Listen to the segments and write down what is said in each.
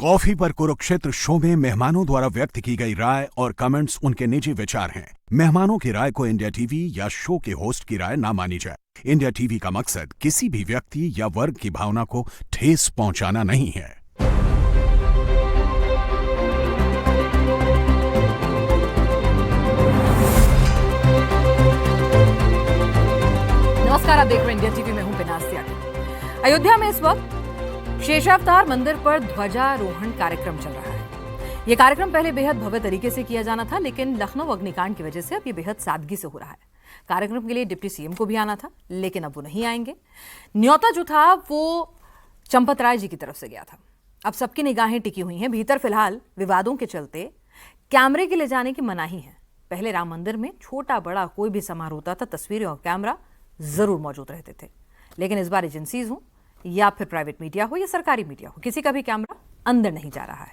Coffee पर Kurukshetra show में मेहमानों द्वारा व्यक्त की गई राय और कमेंट्स उनके निजी विचार हैं। मेहमानों की राय को इंडिया टीवी या शो के होस्ट की राय ना मानी जाए। इंडिया टीवी का मकसद किसी भी व्यक्ति या वर्ग की भावना को ठेस पहुंचाना नहीं है। नमस्कार, आप देख रहे हैं इंडिया टीवी में हूं बिनास त्यागी। अयोध्या में इस वक्त शेषावतार मंदिर पर ध्वजारोहण कार्यक्रम चल रहा है। यह कार्यक्रम पहले बेहद भव्य तरीके से किया जाना था, लेकिन लखनऊ अग्निकांड की वजह से अब यह बेहद सादगी से हो रहा है। कार्यक्रम के लिए डिप्टी सीएम को भी आना था, लेकिन अब वो नहीं आएंगे। न्योता जो था वो चंपत राय जी की तरफ से गया था। अब सबकी निगाहें टिकी हुई हैं भीतर। फिलहाल विवादों के चलते कैमरे के ले जाने की मनाही है। पहले राम मंदिर में छोटा बड़ा कोई भी समारोह होता था, तस्वीरें और कैमरा जरूर मौजूद रहते थे, लेकिन इस बार एजेंसीज हो या फिर प्राइवेट मीडिया हो या सरकारी मीडिया हो, किसी का भी कैमरा अंदर नहीं जा रहा है।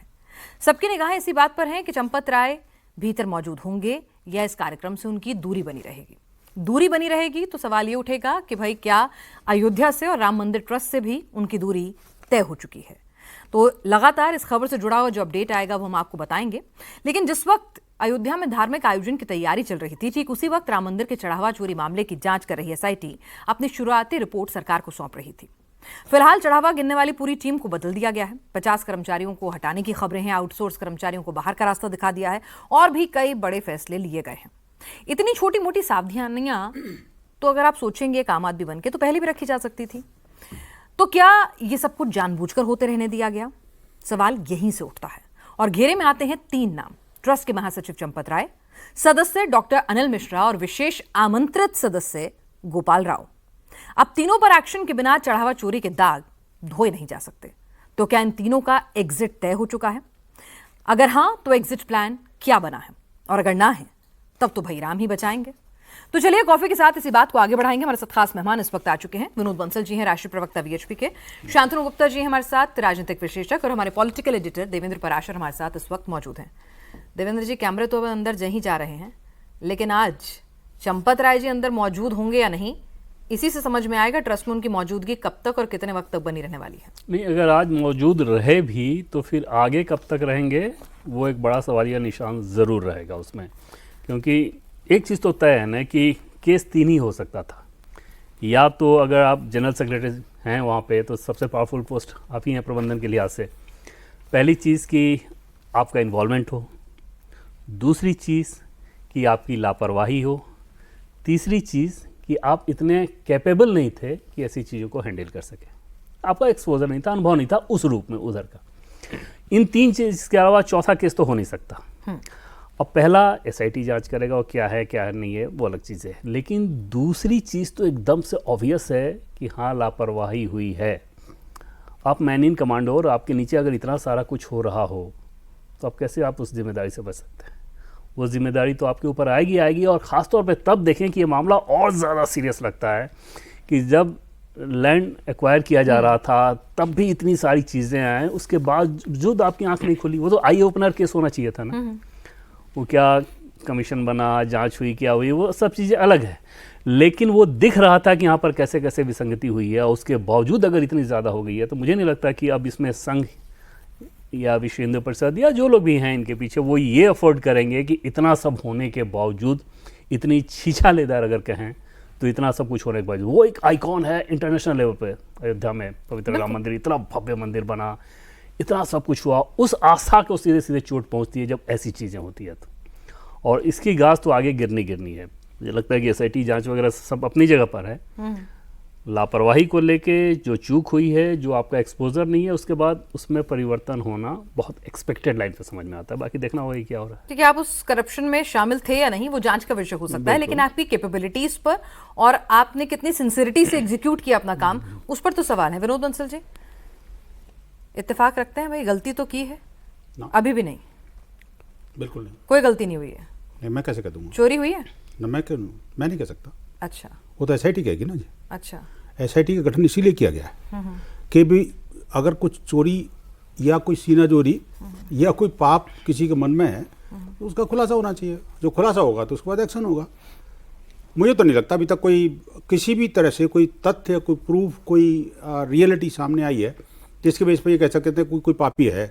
सबकी निगाहें इसी बात पर हैं कि चंपत राय भीतर मौजूद होंगे या इस कार्यक्रम से उनकी दूरी बनी रहेगी। दूरी बनी रहेगी तो सवाल ये उठेगा कि भाई क्या अयोध्या से और राम मंदिर ट्रस्ट से भी उनकी दूरी तय हो चुकी है। तो लगातार इस खबर से जुड़ा हुआ जो अपडेट आएगा वो हम आपको बताएंगे। लेकिन जिस वक्त अयोध्या में धार्मिक आयोजन की तैयारी चल रही थी, ठीक उसी वक्त राम मंदिर के चढ़ावा चोरी मामले की जांच कर रही एसआईटी अपनी शुरुआती रिपोर्ट सरकार को सौंप रही थी। फिलहाल चढ़ावा गिनने वाली पूरी टीम को बदल दिया गया है। 50 कर्मचारियों को हटाने की खबरें हैं, आउटसोर्स कर्मचारियों को बाहर का रास्ता दिखा दिया है और भी कई बड़े फैसले लिए गए हैं। इतनी छोटी मोटी सावधानियां तो अगर आप सोचेंगे एक आम आदमी बनके तो पहले भी रखी जा सकती थी। तो क्या ये सब कुछ जानबूझकर होते रहने दिया गया? सवाल यहीं से उठता है और घेरे में आते हैं 3 नाम। ट्रस्ट के महासचिव चंपत राय, सदस्य डॉक्टर अनिल मिश्रा और विशेष आमंत्रित सदस्य गोपाल राव। अब तीनों पर एक्शन के बिना चढ़ावा चोरी के दाग धोए नहीं जा सकते। तो क्या इन तीनों का एग्जिट तय हो चुका है? अगर हां तो एग्जिट प्लान क्या बना है, और अगर ना है तब तो भाई राम ही बचाएंगे। तो चलिए कॉफी के साथ इसी बात को आगे बढ़ाएंगे। हमारे साथ खास मेहमान इस वक्त आ चुके हैं। विनोद बंसल जी हैं, राष्ट्रीय प्रवक्ता वीएचपी के। शांतनु गुप्ता जी हैं हमारे साथ, राजनीतिक विश्लेषक, और हमारे पॉलिटिकल एडिटर देवेंद्र पराशर हमारे साथ इस वक्त मौजूद हैं। देवेंद्र जी, कैमरे तो अब अंदर जा ही जा रहे हैं, लेकिन आज चंपत राय जी अंदर मौजूद होंगे या नहीं, इसी से समझ में आएगा ट्रस्ट में उनकी मौजूदगी कब तक और कितने वक्त तक बनी रहने वाली है। नहीं, अगर आज मौजूद रहे भी तो फिर आगे कब तक रहेंगे वो एक बड़ा सवालिया निशान ज़रूर रहेगा उसमें। क्योंकि एक चीज़ तो तय है ना कि केस 3 ही हो सकता था। या तो अगर आप जनरल सेक्रेटरी हैं वहाँ पे तो सबसे पावरफुल पोस्ट आप ही हैं प्रबंधन के लिहाज से। पहली चीज़ कि आपका इन्वॉल्वमेंट हो, दूसरी चीज़ कि आपकी लापरवाही हो, तीसरी चीज़ कि आप इतने कैपेबल नहीं थे कि ऐसी चीज़ों को हैंडल कर सके। आपका एक्सपोजर नहीं था, अनुभव नहीं था उस रूप में उधर का। इन 3 चीज़ के अलावा चौथा केस तो हो नहीं सकता। अब पहला एसआईटी जांच करेगा और क्या है क्या नहीं है वो अलग चीज़ है, लेकिन दूसरी चीज़ तो एकदम से ऑब्वियस है कि हाँ लापरवाही हुई है। आप मैन इन कमांड हो और आपके नीचे अगर इतना सारा कुछ हो रहा हो तो अब कैसे आप उस जिम्मेदारी से बच सकते हैं? वो जिम्मेदारी तो आपके ऊपर आएगी और ख़ास तौर पे तब देखें कि ये मामला और ज़्यादा सीरियस लगता है कि जब लैंड एक्वायर किया जा रहा था तब भी इतनी सारी चीज़ें आए, उसके बावजूद आपकी आंख नहीं खुली। वो तो आई ओपनर केस होना चाहिए था ना। वो क्या कमीशन बना, जांच हुई, क्या हुई, वो सब चीज़ें अलग है, लेकिन वो दिख रहा था कि यहाँ पर कैसे कैसे विसंगति हुई है। उसके बावजूद अगर इतनी ज़्यादा हो गई है तो मुझे नहीं लगता कि अब इसमें संघ या विश्व हिंदू परिषद या जो लोग भी हैं इनके पीछे वो ये अफोर्ड करेंगे कि इतना सब होने के बावजूद, इतनी छीछालेदार अगर कहें तो इतना सब कुछ होने के बावजूद वो एक आइकॉन है इंटरनेशनल लेवल पे। अयोध्या में पवित्र राम मंदिर, इतना भव्य मंदिर बना, इतना सब कुछ हुआ, उस आस्था को सीधे सीधे चोट पहुंचती है जब ऐसी चीज़ें होती है तो। और इसकी गाज तो आगे गिरनी है। मुझे लगता है कि एसआईटी जांच वगैरह सब अपनी जगह पर है। लापरवाही को लेके जो चूक हुई है, जो आपका एक्सपोजर नहीं है, उसके बाद उसमें परिवर्तन होना बहुत एक्सपेक्टेड लाइन पे समझ में आता है। बाकी देखना होगा क्या हो रहा है। ठीक है, आप उस करप्शन में शामिल थे या नहीं वो जांच का विषय हो सकता है, लेकिन आपकी कैपेबिलिटीज पर और आपने कितनी सिंसियरिटी से एग्जीक्यूट किया अपना काम, उस पर तो सवाल है। विनोद बंसल जी, इत्तेफाक रखते हैं भाई गलती तो की है? अभी भी नहीं? बिल्कुल नहीं, कोई गलती नहीं हुई है। नहीं, मैं कैसे कह दूंगा? चोरी हुई है ना, मैं नहीं कह सकता। अच्छा, वो तो एसआईटी कहेगी ना जी। अच्छा, एसआईटी का गठन इसीलिए किया गया है कि भी अगर कुछ चोरी या कोई सीना चोरी या कोई पाप किसी के मन में है तो उसका खुलासा होना चाहिए। जो खुलासा होगा तो उसके बाद एक्शन होगा। मुझे तो नहीं लगता अभी तक कोई किसी भी तरह से कोई तथ्य, कोई प्रूफ, कोई रियलिटी सामने आई है जिसके बेस पर ये कह सकते थे कोई पापी है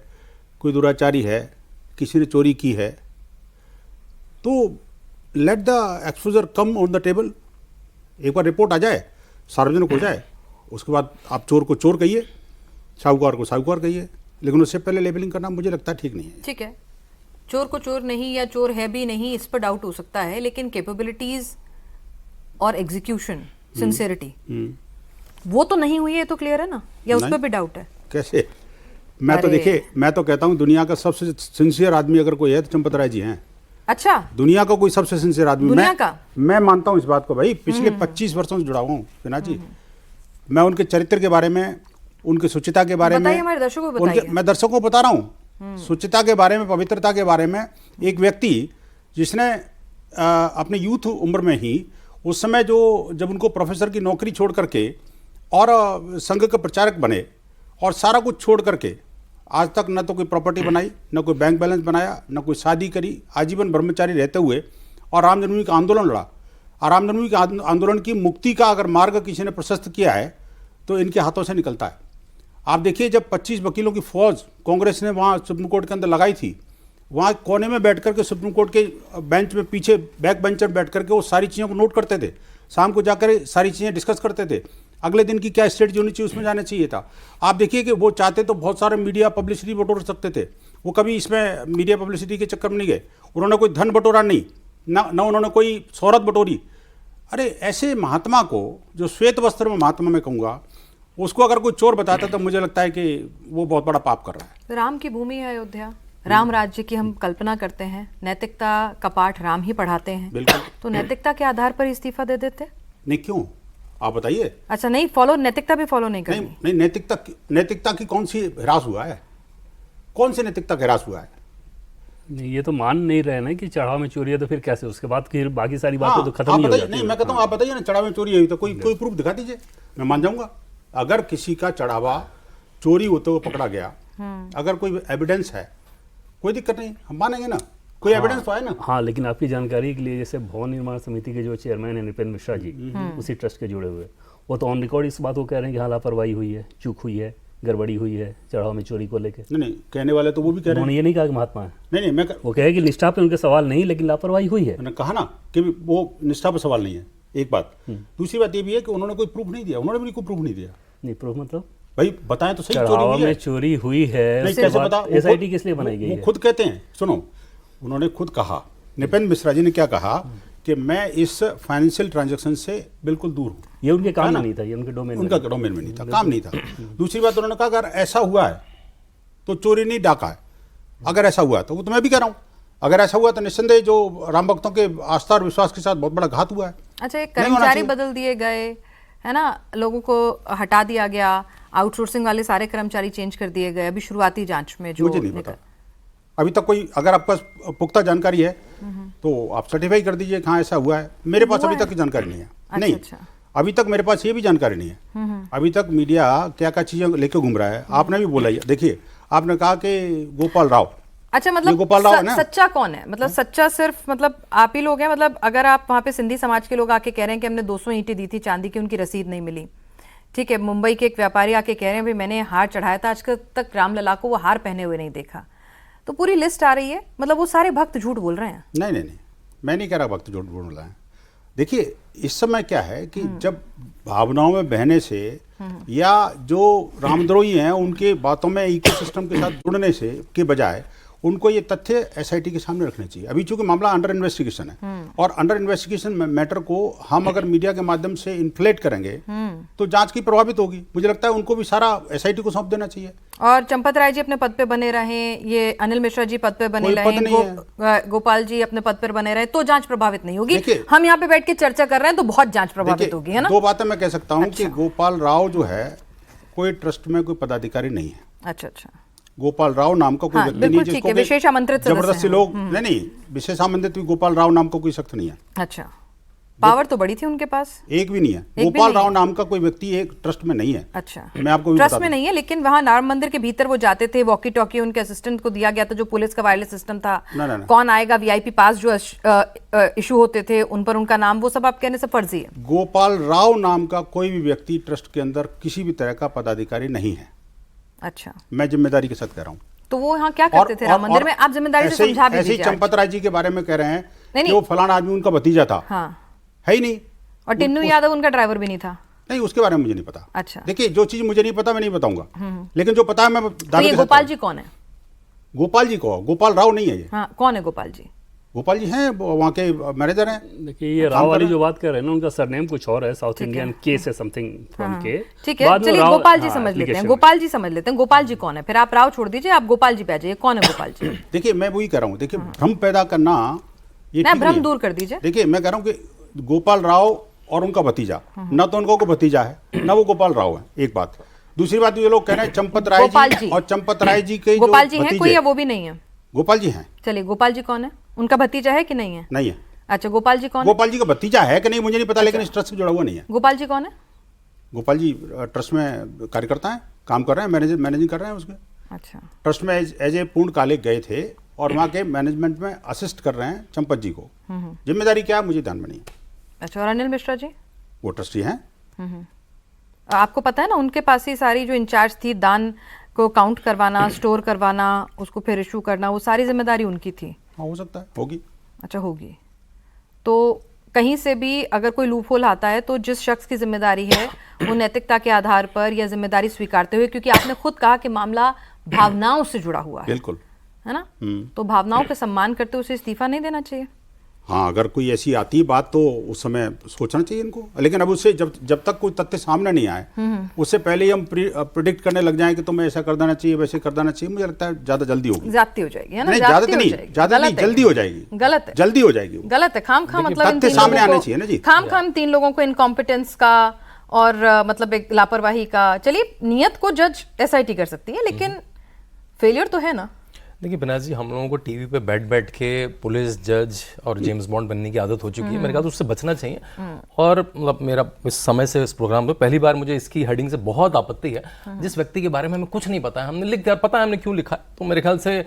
कोई दुराचारी है, किसी ने चोरी की है, तो let the exposure come on the table. एक बार रिपोर्ट आ जाए, सार्वजनिक हो जाए, उसके बाद आप चोर को चोर कहिए, साहूकार को साहूकार कहिए, लेकिन उससे पहले लेबलिंग करना मुझे लगता है ठीक नहीं है। ठीक है, चोर को चोर नहीं या चोर है भी नहीं, इस पर डाउट हो सकता है, लेकिन कैपेबिलिटीज और एग्जीक्यूशन, सिंसियरिटी, वो तो नहीं हुई है, तो क्लियर है ना, या उस पर भी डाउट है? कैसे? मैं तो अरे। देखिए, मैं तो कहता हूँ दुनिया का सबसे सिंसियर आदमी अगर कोई है तो चंपत राय जी हैं। अच्छा, दुनिया का कोई सबसे सिंसियर आदमी दुनिया का? मैं मानता हूँ इस बात को भाई, पिछले 25 वर्षों से जुड़ा हुआ हूँ विनाश जी। मैं उनके चरित्र के बारे में, उनकी शुचिता के बारे में, बताइए, हमारे दर्शकों को बताइए। मैं दर्शकों को बता रहा हूँ शुचिता के बारे में, पवित्रता के बारे में। एक व्यक्ति जिसने अपने यूथ उम्र में ही, उस समय जब उनको प्रोफेसर की नौकरी छोड़ करके और संघ के प्रचारक बने और सारा कुछ छोड़ करके आज तक न तो कोई प्रॉपर्टी बनाई, न कोई बैंक बैलेंस बनाया, न कोई शादी करी, आजीवन ब्रह्मचारी रहते हुए और राम जन्मभूमि का आंदोलन लड़ा। और राम जन्मभूमि के आंदोलन की मुक्ति का अगर मार्ग किसी ने प्रशस्त किया है तो इनके हाथों से निकलता है। आप देखिए, जब 25 वकीलों की फौज कांग्रेस ने वहाँ सुप्रीम कोर्ट के अंदर लगाई थी, वहाँ कोने में बैठ करके सुप्रीम कोर्ट के बेंच में पीछे बैक बेंच पर बैठ करके वो सारी चीज़ों को नोट करते थे, शाम को जाकर सारी चीज़ें डिस्कस करते थे, अगले दिन की क्या स्ट्रेटजी होनी चाहिए उसमें जाना चाहिए था। आप देखिए कि वो चाहते तो बहुत सारे मीडिया पब्लिसिटी बटोर सकते थे, वो कभी इसमें मीडिया पब्लिसिटी के चक्कर में नहीं गए। उन्होंने कोई धन बटोरा नहीं, ना उन्होंने कोई शोहरत बटोरी। अरे ऐसे महात्मा को, जो श्वेत वस्त्र में महात्मा मैं कहूँगा, उसको अगर कोई चोर बताता तो मुझे लगता है कि वो बहुत बड़ा पाप कर रहा है। राम की भूमि है अयोध्या, राम राज्य की हम कल्पना करते हैं, नैतिकता का पाठ राम ही पढ़ाते हैं। बिल्कुल। तो नैतिकता के आधार पर इस्तीफा दे देते? नहीं, क्यों, आप बताइए। अच्छा, नहीं फॉलो, नैतिकता भी फॉलो नहीं करनी? नहीं, नैतिकता की कौन सी ह्रास हुआ है? कौन सी नैतिकता का ह्रास हुआ है? नहीं, ये तो मान नहीं रहे ना कि चढ़ाव में चोरी है, तो फिर कैसे, उसके बाद फिर बाकी सारी बातें तो खत्म आप ही हो बताइए। जाती नहीं, है। मैं कहता हूँ आप बताइए ना, चढ़ावे में चोरी हुई तो कोई प्रूफ दिखा दीजिए, मैं मान जाऊंगा। अगर किसी का चढ़ावा चोरी होते हुए पकड़ा गया, अगर कोई एविडेंस है, कोई दिक्कत नहीं, हम मानेंगे ना, कोई एविडेंस तो है ना। हाँ, लेकिन आपकी जानकारी के लिए, जैसे भवन निर्माण समिति के जो चेयरमैन है नृपेंद्र मिश्रा जी, उसी ट्रस्ट के जुड़े हुए, वो तो ऑन रिकॉर्ड इस बात को कह रहे हैं कि हाँ, लापरवाही हुई है, चूक हुई है, गड़बड़ी हुई है चढ़ाव में चोरी को लेकर। नहीं, कहने वाले तो वो भी कह रहे हैं। उन्होंने ये नहीं कहा कि महात्मा है, नहीं, मैं वो कहे कि निष्ठा पे उनके सवाल नहीं, लेकिन लापरवाही हुई है। मैंने कहा ना कि वो निष्ठा पर सवाल नहीं है, एक बात। दूसरी बात ये भी है कि उन्होंने कोई प्रूफ नहीं दिया, उन्होंने भी कोई प्रूफ नहीं दिया। नहीं, प्रूफ मतलब भाई बताएं तो सही, चोरी चढ़ावा हुई में है। चोरी हुई है, नहीं, उसके कैसे बाद पता? एसआईटी किस लिए बनाई गई वो है? खुद कहते हैं, सुनो, उन्होंने खुद कहा, नृपेंद्र मिश्रा जी ने क्या कहा कि मैं इस फाइनेंशियल ट्रांजैक्शन से बिल्कुल दूर हूँ। ये उनके काम है में ना? नहीं था, ये उनके डोमेन में उनका नहीं था। डोमेन में नहीं था, काम नहीं था। दूसरी बात उन्होंने कहा अगर ऐसा हुआ है तो चोरी नहीं, डाका है। अगर ऐसा हुआ है तो वो तो मैं भी कह रहा हूँ, अगर ऐसा हुआ तो निस्संदेह जो राम भक्तों के आस्था और विश्वास के साथ बहुत बड़ा घात हुआ है। अच्छा, एक नहीं होना कर्मचारी चाहिए। बदल दिए गए, है ना, लोगों को हटा दिया गया, आउटसोर्सिंग वाले सारे कर्मचारी चेंज कर दिए गए अभी शुरुआती जांच में जो मुझे नहीं पता अभी तक कोई, अगर आपके पास पुख्ता जानकारी है तो आप सर्टिफाई कर दीजिए कहाँ ऐसा हुआ है। मेरे पास अभी तक की जानकारी नहीं है। नहीं, अच्छा। अभी तक मेरे पास ये भी जानकारी नहीं है। अभी तक मीडिया क्या क्या चीजें लेके घूम रहा है। आपने भी बोला, देखिए आपने कहा कि गोपाल राव, अच्छा, ये मतलब गोपाल राव है ना? सच्चा कौन है? मतलब सच्चा सिर्फ मतलब आप ही लोग हैं? मतलब अगर आप वहाँ पे सिंधी समाज के लोग आके कह रहे हैं कि हमने 200 ईंटें दी थी चांदी की, उनकी रसीद नहीं मिली, ठीक है, मुंबई के एक व्यापारी आके कह रहे हैं भाई मैंने हार चढ़ाया था, आज तक रामलला को वो हार पहने हुए नहीं देखा, तो पूरी लिस्ट आ रही है, मतलब वो सारे भक्त झूठ बोल रहे हैं? नहीं नहीं नहीं, मैं नहीं कह रहा भक्त झूठ बोल रहा है। देखिए इस समय क्या है कि जब भावनाओं में बहने से या जो रामद्रोही हैं उनके बातों में इकोसिस्टम के साथ जुड़ने से के बजाय उनको ये तथ्य एसआईटी के सामने रखने चाहिए। अभी चूंकि मामला अंडर इन्वेस्टिगेशन है और अंडर इन्वेस्टिगेशन मैटर को हम अगर मीडिया के माध्यम से इन्फ्लेट करेंगे तो जांच की प्रभावित होगी। मुझे लगता है उनको भी सारा एसआईटी को सौंप देना चाहिए। और चंपत राय जी अपने पद पे बने रहें, ये अनिल मिश्रा जी पद पे बने रहें, गोपाल जी अपने पद पर बने रहे, तो जांच प्रभावित नहीं होगी। हम यहाँ पे बैठ के चर्चा कर रहे हैं तो बहुत जांच प्रभावित होगी, है ना? दो बातें मैं कह सकता हूँ कि गोपाल राव जो है कोई ट्रस्ट में कोई पदाधिकारी नहीं है। अच्छा, गोपाल राव नाम का कोई व्यक्ति नहीं जिसको विशेष आमंत्रित जबरदस्ती लोग नहीं, विशेष आमंत्रित भी गोपाल राव नाम का कोई सख्त नहीं है। अच्छा, पावर तो बड़ी थी उनके पास? एक भी नहीं है। गोपाल राव नाम का कोई व्यक्ति एक ट्रस्ट में नहीं है। अच्छा, मैं आपको ट्रस्ट में नहीं है, लेकिन वहां राम मंदिर के भीतर वो जाते थे, वॉकी टॉकी उनके असिस्टेंट को दिया गया था, जो पुलिस का वायरलेस सिस्टम था, कौन आएगा, वीआईपी पास जो इशू होते थे उन पर उनका नाम, वो सब आप कहने से फर्जी है? गोपाल राव नाम का कोई भी व्यक्ति ट्रस्ट के अंदर किसी भी तरह का पदाधिकारी नहीं है। अच्छा, मैं जिम्मेदारी के साथ कह रहा हूँ। तो वो यहाँ क्या करते थे राम मंदिर में? आप जिम्मेदारी से समझा भी ऐसे ही दीजिए आज। चंपत राय जी के बारे में कह रहे हैं नहीं, कि वो फलाना आदमी उनका भतीजा था। हाँ, है ही नहीं। और टिन्नू यादव उनका ड्राइवर भी नहीं था। नहीं, उसके बारे में मुझे नहीं पता। अच्छा। देखिए, जो चीज मुझे नहीं पता मैं नहीं बताऊंगा, लेकिन जो पता है मैं तो ये गोपाल जी कौन है? गोपाल जी को, गोपाल राव नहीं है ये। हाँ, कौन है गोपाल जी? गोपाल जी हैं, वहाँ के मैनेजर हैं। देखिए ये राव वाली जो बात कर रहे हैं ना, उनका सरनेम कुछ और है, साउथ इंडियन के से समथिंग फ्रॉम के। ठीक है, चलिए गोपाल जी समझ लेते हैं। गोपाल जी समझ लेते हैं। गोपाल जी कौन है? फिर आप राव छोड़ दीजिए, आप गोपाल जी पे आ जाइए। कौन है गोपाल जी? देखिए, मैं वही कह रहा हूँ, देखिए भ्रम पैदा करना ये ना, ठीक भ्रम नहीं है। दूर कर दीजिए। देखिए, मैं कह रहा हूँ कि गोपाल राव और उनका भतीजा, न तो उनको भतीजा है, न वो गोपाल राव है, एक बात। दूसरी बात, ये लोग कह रहे हैं चंपत राय जी, और चंपत राय जी के गोपाल जी हैं कोई या वो भी नहीं है? गोपाल जी हैं। चलिए, गोपाल जी कौन है? उनका भतीजा है कि नहीं है? नहीं है। अच्छा, गोपाल जी कौन है? गोपाल जी का भतीजा है कि नहीं मुझे नहीं पता, लेकिन इस ट्रस्ट से जुड़ा हुआ नहीं है। गोपाल जी कौन है? गोपाल जी ट्रस्ट में कार्यकर्ता हैं, काम कर रहे हैं, मैनेजिंग कर रहे हैं उसके। अच्छा, ट्रस्ट में एज ए पूर्णकालिक गए थे और वहाँ के मैनेजमेंट में असिस्ट कर रहे हैं चंपत जी को। जिम्मेदारी क्या है मुझे ध्यान में नहीं है। अच्छा, और अनिल मिश्रा जी? वो ट्रस्टी हैं। आपको पता है ना, उनके पास ही सारी जो इंचार्ज थी, दान को काउंट करवाना, स्टोर करवाना, उसको फिर इशू करना, वो सारी जिम्मेदारी उनकी थी। हाँ, हो सकता है, होगी। अच्छा, होगी। तो कहीं से भी अगर कोई लूपहोल आता है तो जिस शख्स की जिम्मेदारी है वो नैतिकता के आधार पर या जिम्मेदारी स्वीकारते हुए, क्योंकि आपने खुद कहा कि मामला भावनाओं से जुड़ा हुआ है, बिल्कुल, है ना, तो भावनाओं का सम्मान करते हुए उसे इस्तीफा नहीं देना चाहिए। हाँ, अगर कोई ऐसी आती है बात तो उस समय सोचना चाहिए इनको, लेकिन अब उससे जब तक कोई तथ्य सामने नहीं आए, उससे पहले ही हम प्रिडिक्ट करने लग जाएं कि तुम्हें ऐसा कर देना चाहिए, वैसे कर देना चाहिए, मुझे लगता है ज्यादा जल्दी होगी। ज्यादती हो जाएगी, है ना? नहीं, ज्यादा नहीं, जल्दी हो जाएगी। गलत है, जल्दी हो जाएगी। गलत है। खाम मतलब इन तथ्य तीन सामने लोगों आने को, चाहिए ना जी। खाम 3 लोगों को इनकॉम्पिटेंस का और मतलब एक लापरवाही का, चलिए नियत को जज एसआईटी कर सकती है, लेकिन फेलियर तो है ना। देखिए बनास जी, हम लोगों को टीवी पे बैठ के पुलिस, जज और जेम्स बॉन्ड बनने की आदत हो चुकी है। मेरे ख्याल से उससे बचना चाहिए। और मतलब मेरा इस समय से इस प्रोग्राम पे पहली बार मुझे इसकी हेडिंग से बहुत आपत्ति है। जिस व्यक्ति के बारे में हमें कुछ नहीं पता है, हमने लिख दिया, पता है हमने क्यों लिखा है, तो मेरे ख्याल से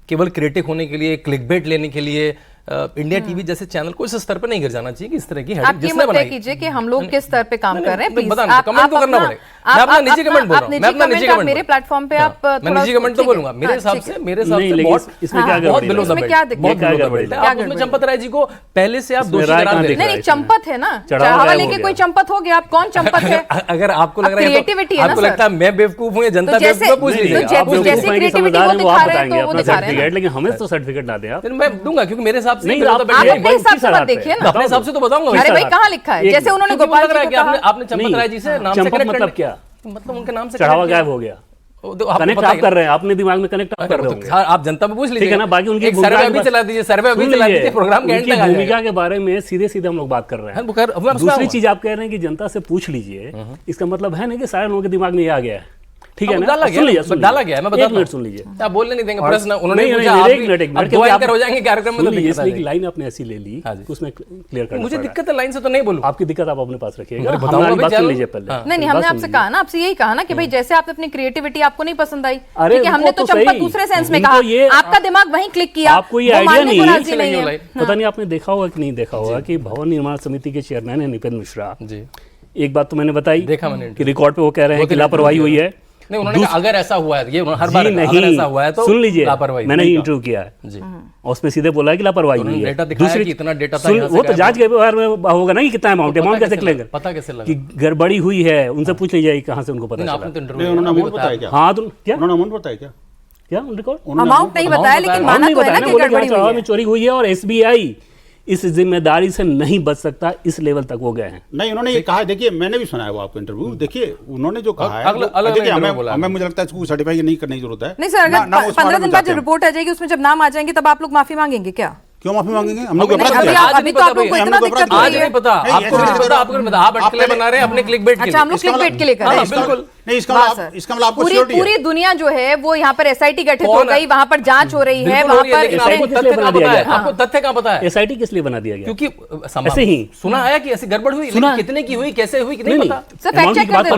केवल क्रिटिक होने के लिए, क्लिकबेट लेने के लिए इंडिया टीवी जैसे चैनल को इस स्तर पे नहीं गिर जाना चाहिए कि इस तरह की हेडिंग जिसने बनाई। कीजिए कि हम लोग किस स्तर पे काम कर रहे हैं, प्लीज। आप कमेंट तो करना पड़ेगा। मैं अपना निजी कमेंट बोल रहा हूं, मैं अपना निजी कमेंट, मेरे प्लेटफॉर्म पे आप मैं निजी कमेंट तो बोलूंगा। मेरे हिसाब से बहुत इसमें क्या बहुत बिलो द बेल्ट, क्या बहुत बिलो द बेल्ट है। आप उसमें चंपत राय जी को पहले से आप दोषी करार दे रहे हैं। नहीं, चंपत है ना, चावल लेके कोई चंपत हो गया, आप कौन चंपत है? अगर आपको लग रहा है, आपको लगता है मैं बेवकूफ हूं या जनता बेवकूफ है, पूछ लीजिए। आप जैसे क्रिएटिविटी वो दिखा रहे हैं तो वो दिखा रहे हैं, लेकिन हमें तो सर्टिफिकेट ना दें आप। मैं दूंगा, क्योंकि मेरे हिसाब से नहीं, below the belt आप है। अपने हिसाब से मत देखिए ना, अपने हिसाब से तो बताऊंगा। अरे भाई कहाँ लिखा है? जैसे उन्होंने गोपाल जी को कहा, आपने चंपत राय जी से नाम से कनेक्ट मतलब क्या, मतलब उनके नाम से चढ़ावा गायब हो गया, कनेक्ट आप कर रहे हैं, अपने दिमाग में कनेक्ट आप कर रहे होंगे। आप जनता में पूछ लीजिए, ठीक है ना। बाकी उनकी सर्वे अभी चला दीजिए, सर्वे अभी चला दीजिए, प्रोग्राम के एंड तक आ जाएगा। भूमिका के बारे में सीधे सीधे हम लोग बात कर रहे हैं। दूसरी चीज आप कह रहे हैं कि जनता से पूछ लीजिए, इसका मतलब है ना कि सारे लोगों के दिमाग में ये आ गया है, ठीक है ना? डाला गया है, मैं बताता हूं। सुन लीजिए, आप बोलने नहीं देंगे प्रश्न, उन्होंने नहीं, पूछा, नहीं, आप एक भी मिनट, अब दो एंकर हो जाएंगे कार्यक्रम में, तो दिक्कत आ इसलिए जाएगी। लाइन आपने ऐसी ले ली, उसमें क्लियर करना मुझे पड़ा। दिक्कत है, लाइन से तो नहीं बोलूं। आपकी दिक्कत आप अपने पास रखिएगा, अरे बताओ, हमारी अभी बात सुन चलो। लीजिए पहले। नहीं, हमने आपसे कहा ना, आपसे यही कहा ना कि भाई जैसे आपने अपनी क्रिएटिविटी आपको नहीं पसंद आई, अरे ठीक है, हमने तो वो तो चंपत सही। दूसरे सेंस में उनको कहा, ये- आपका दिमाग वहीं क्लिक किया, आपको ये वो आइडिया मानने को नहीं राजी नहीं है। पता नहीं आपने देखा होगा कि नहीं देखा होगा कि भवन निर्माण समिति के चेयरमैन है निपेंद्र मिश्रा जी, एक बात तो मैंने बताई, देखा मैंने कि रिकॉर्ड पे वो कह रहे हैं कि लापरवाही हुई है। नहीं, उन्होंने कहा अगर ऐसा हुआ है, ये हर जी बार नहीं, अगर ऐसा हुआ है तो सुन लीजिए, लापरवाही। मैंने ही इंटरव्यू किया है जी, और उसमें सीधे बोला है कि लापरवाही हुई है। डेटा दिखाया कि इतना डेटा था, यहाँ से वो तो गायब जांच के बारे में होगा ना कि कितना अमाउंट कैसे लेंगे, पता कैसे लगा कि गड़बड़ी हुई है, उनसे पूछ लीजिए कहाँ से उनको पता आपने चला। तो इंटरव्यू उन्होंने अमाउंट बताया क्या? हाँ, तो क्या उन्होंने अमाउंट बताया क्या? क्या रिकॉर्ड अमाउंट नहीं बताया, लेकिन माना तो है ना कि गड़बड़ी हुई है। में चोरी हुई है और एसबीआई इस जिम्मेदारी से नहीं बच सकता, इस लेवल तक वो गए हैं। नहीं, उन्होंने ये कहा है, देखिए मैंने भी सुना है वो आपका इंटरव्यू, देखिए उन्होंने जो कहा है, देखिए हमें मुझे लगता है इसको सर्टिफाई नहीं करने की जरूरत है। नहीं सर, अगर 15 दिन बाद जब रिपोर्ट आ जाएगी उसमें जब नाम आ जाएंगे तब आप लोग माफी मांगेंगे क्या? क्यों माफी मांगेंगे? हम लोग अभी तो आप लोग को इतना दिक्कत हो आज रही है। नहीं पता, आपको नहीं पता, आपको नहीं पता, आप अटकलें बना रहे हैं अपने क्लिकबेट के लिए। अच्छा, हम लोग क्लिकबेट के लिए कर रहे हैं। बिल्कुल नहीं, इसका मतलब आपको पूरी दुनिया जो है वो यहाँ पर एसआईटी गठित हो गई, वहां पर जांच हो रही है, वहां पर आपको तथ्य कहाँ पता है? आपको तथ्य कहाँ पता है? एसआईटी किस लिए बना दिया गया? क्योंकि ऐसे ही सुना आया कि ऐसी गड़बड़ हुई, लेकिन कितने की हुई, कैसे हुई, नहीं पता। सर फैक्ट चेक कर देते,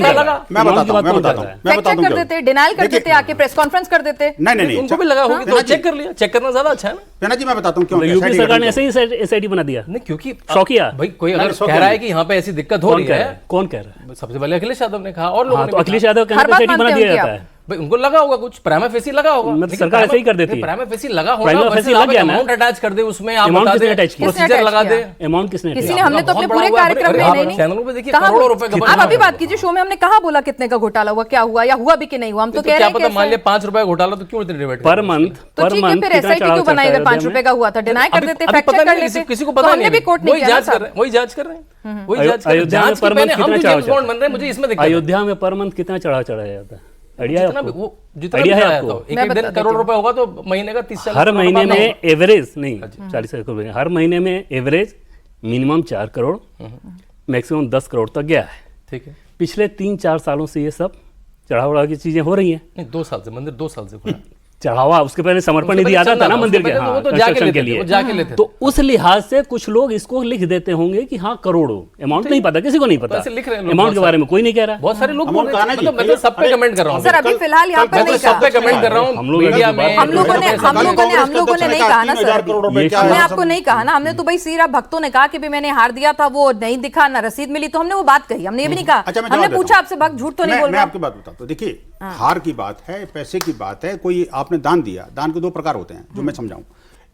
मैं बताता हूँ, फैक्ट चेक कर देते, डिनाइल कर देते, आके प्रेस कॉन्फ्रेंस कर देते। नहीं, उनको भी लगा होगी तो चेक कर लिया, चेक करना ज्यादा अच्छा है ना। पेना जी मैं बताता हूँ क्यों यूपी सरकार ने ऐसे ही एसआईटी बना दिया। नहीं, क्योंकि शौकिया भाई कोई अगर कह रहा है कि यहाँ पे ऐसी दिक्कत हो रही है, कौन कह रहा है? सबसे पहले अखिलेश यादव ने कहा और लोगों हाँ, ने तो अखिलेश यादव कहने पे एसआईटी बना दिया जाता है। भाई उनको लगा होगा कुछ प्राइमा फेसी लगा होगा, मतलब लेकिन सरकार ऐसे ही कर देती है। प्राइमा फेसी लगा होगा, प्राइमा वैसे फेसी आप लग गया ना। अमाउंट अटैच कर दे उसमें, आप अमाउंट बता किसने दें, attach किया? प्रोसीजर लगा दे। अमाउंट किसने किसी attach ने, हमने तो अपने बहुत पूरे बड़ा हुआ है। कार्यक्रम अरे में आप नहीं चैनलों पे देखिए कहाँ करोड़ों रुपए का आप बजट अभी हुआ। बात कीजिए, शो में हमने कहा बोला कितने का घोटाला हुआ, क्या हुआ या हुआ भी कि नहीं हुआ, हम तो तो कह क्या रहे पता मान हैं लिया 5 रुपए घोटाला, तो क्यों इतने डिबेट पर मंथ तो ठीक है, फिर एसआईटी क्यों बनाई अगर 5 रुपए का हुआ था, डिनाई कर देते, फैक्ट चेक कर लेते, किसी को तो पता हमने नहीं, भी कोर्ट नहीं वही किया ना जांच कर रहे हैं, वही जांच कर रहे हैं, वही जांच कर रहे हैं। अयोध्या में जांच की पर मंथ पहले हम कितना जो चढ़ावा जेम्स बॉन्ड बन रहे हैं, मुझे इसमें दिक्कत है। अयोध्या में पर मंथ कितना चढ़ाया जाता है? आइडिया है जितना भी आपको? वो जितना आइडिया भी है आया आपको? था, एक दिन करोड़ रुपए होगा तो महीने का 30-40 हर करोड़ महीने रुपए में होगा। एवरेज नहीं 40 करोड़, हर महीने में average minimum 4 crore maximum 10 crore तक गया है। ठीक है, पिछले 3-4 सालों से ये सब चढ़ावा की चीजें हो रही हैं। नहीं 2 साल से मंदिर 2 साल से खुला है। चढ़ावा उसके पहले समर्पण निधि आता था ना मंदिर के, वो हाँ, तो जाके कंस्ट्रक्शन लेते के थे, लिए। वो जाके लेते थे। तो उस लिहाज से कुछ लोग इसको लिख देते होंगे कि हाँ करोड़ों, अमाउंट नहीं पता, किसी को नहीं पता ऐसे लिख रहे हैं लोग अमाउंट बहुत के बारे में कोई नहीं कह रहा। बहुत सारे लोग बोल अमाउंट रहे कहा ना हैं, जी, मतलब मैं तो सब पे कमेंट कर रहा हूँ सर अभी फिलहाल यहाँ पर मैं तो नहीं सब पे कहा, कमेंट कर रहा हूँ हम लोग मीडिया ऐसी में, बात हम लोगों ने नहीं कहा ना सर, 4 करोड़ रुपए ये क्या हमने है? आपको नहीं कहा ना, हमने तो भाई सिर्फ भक्तों ने कहा कि भी मैंने हार दिया था, वो नहीं दिखा ना रसीद मिली, तो हमने वो बात कही, हमने ये भी नहीं कहा, अच्छा, मैं हमने जवाब देता पूछा हूं। आपसे, भक्त झूठ तो नहीं बोल मैं रहा। आपकी बात बताता हूं। देखिए, हार की बात है, पैसे की बात है, कोई आपने दान दिया, दान के 2 प्रकार होते हैं जो मैं समझाऊं।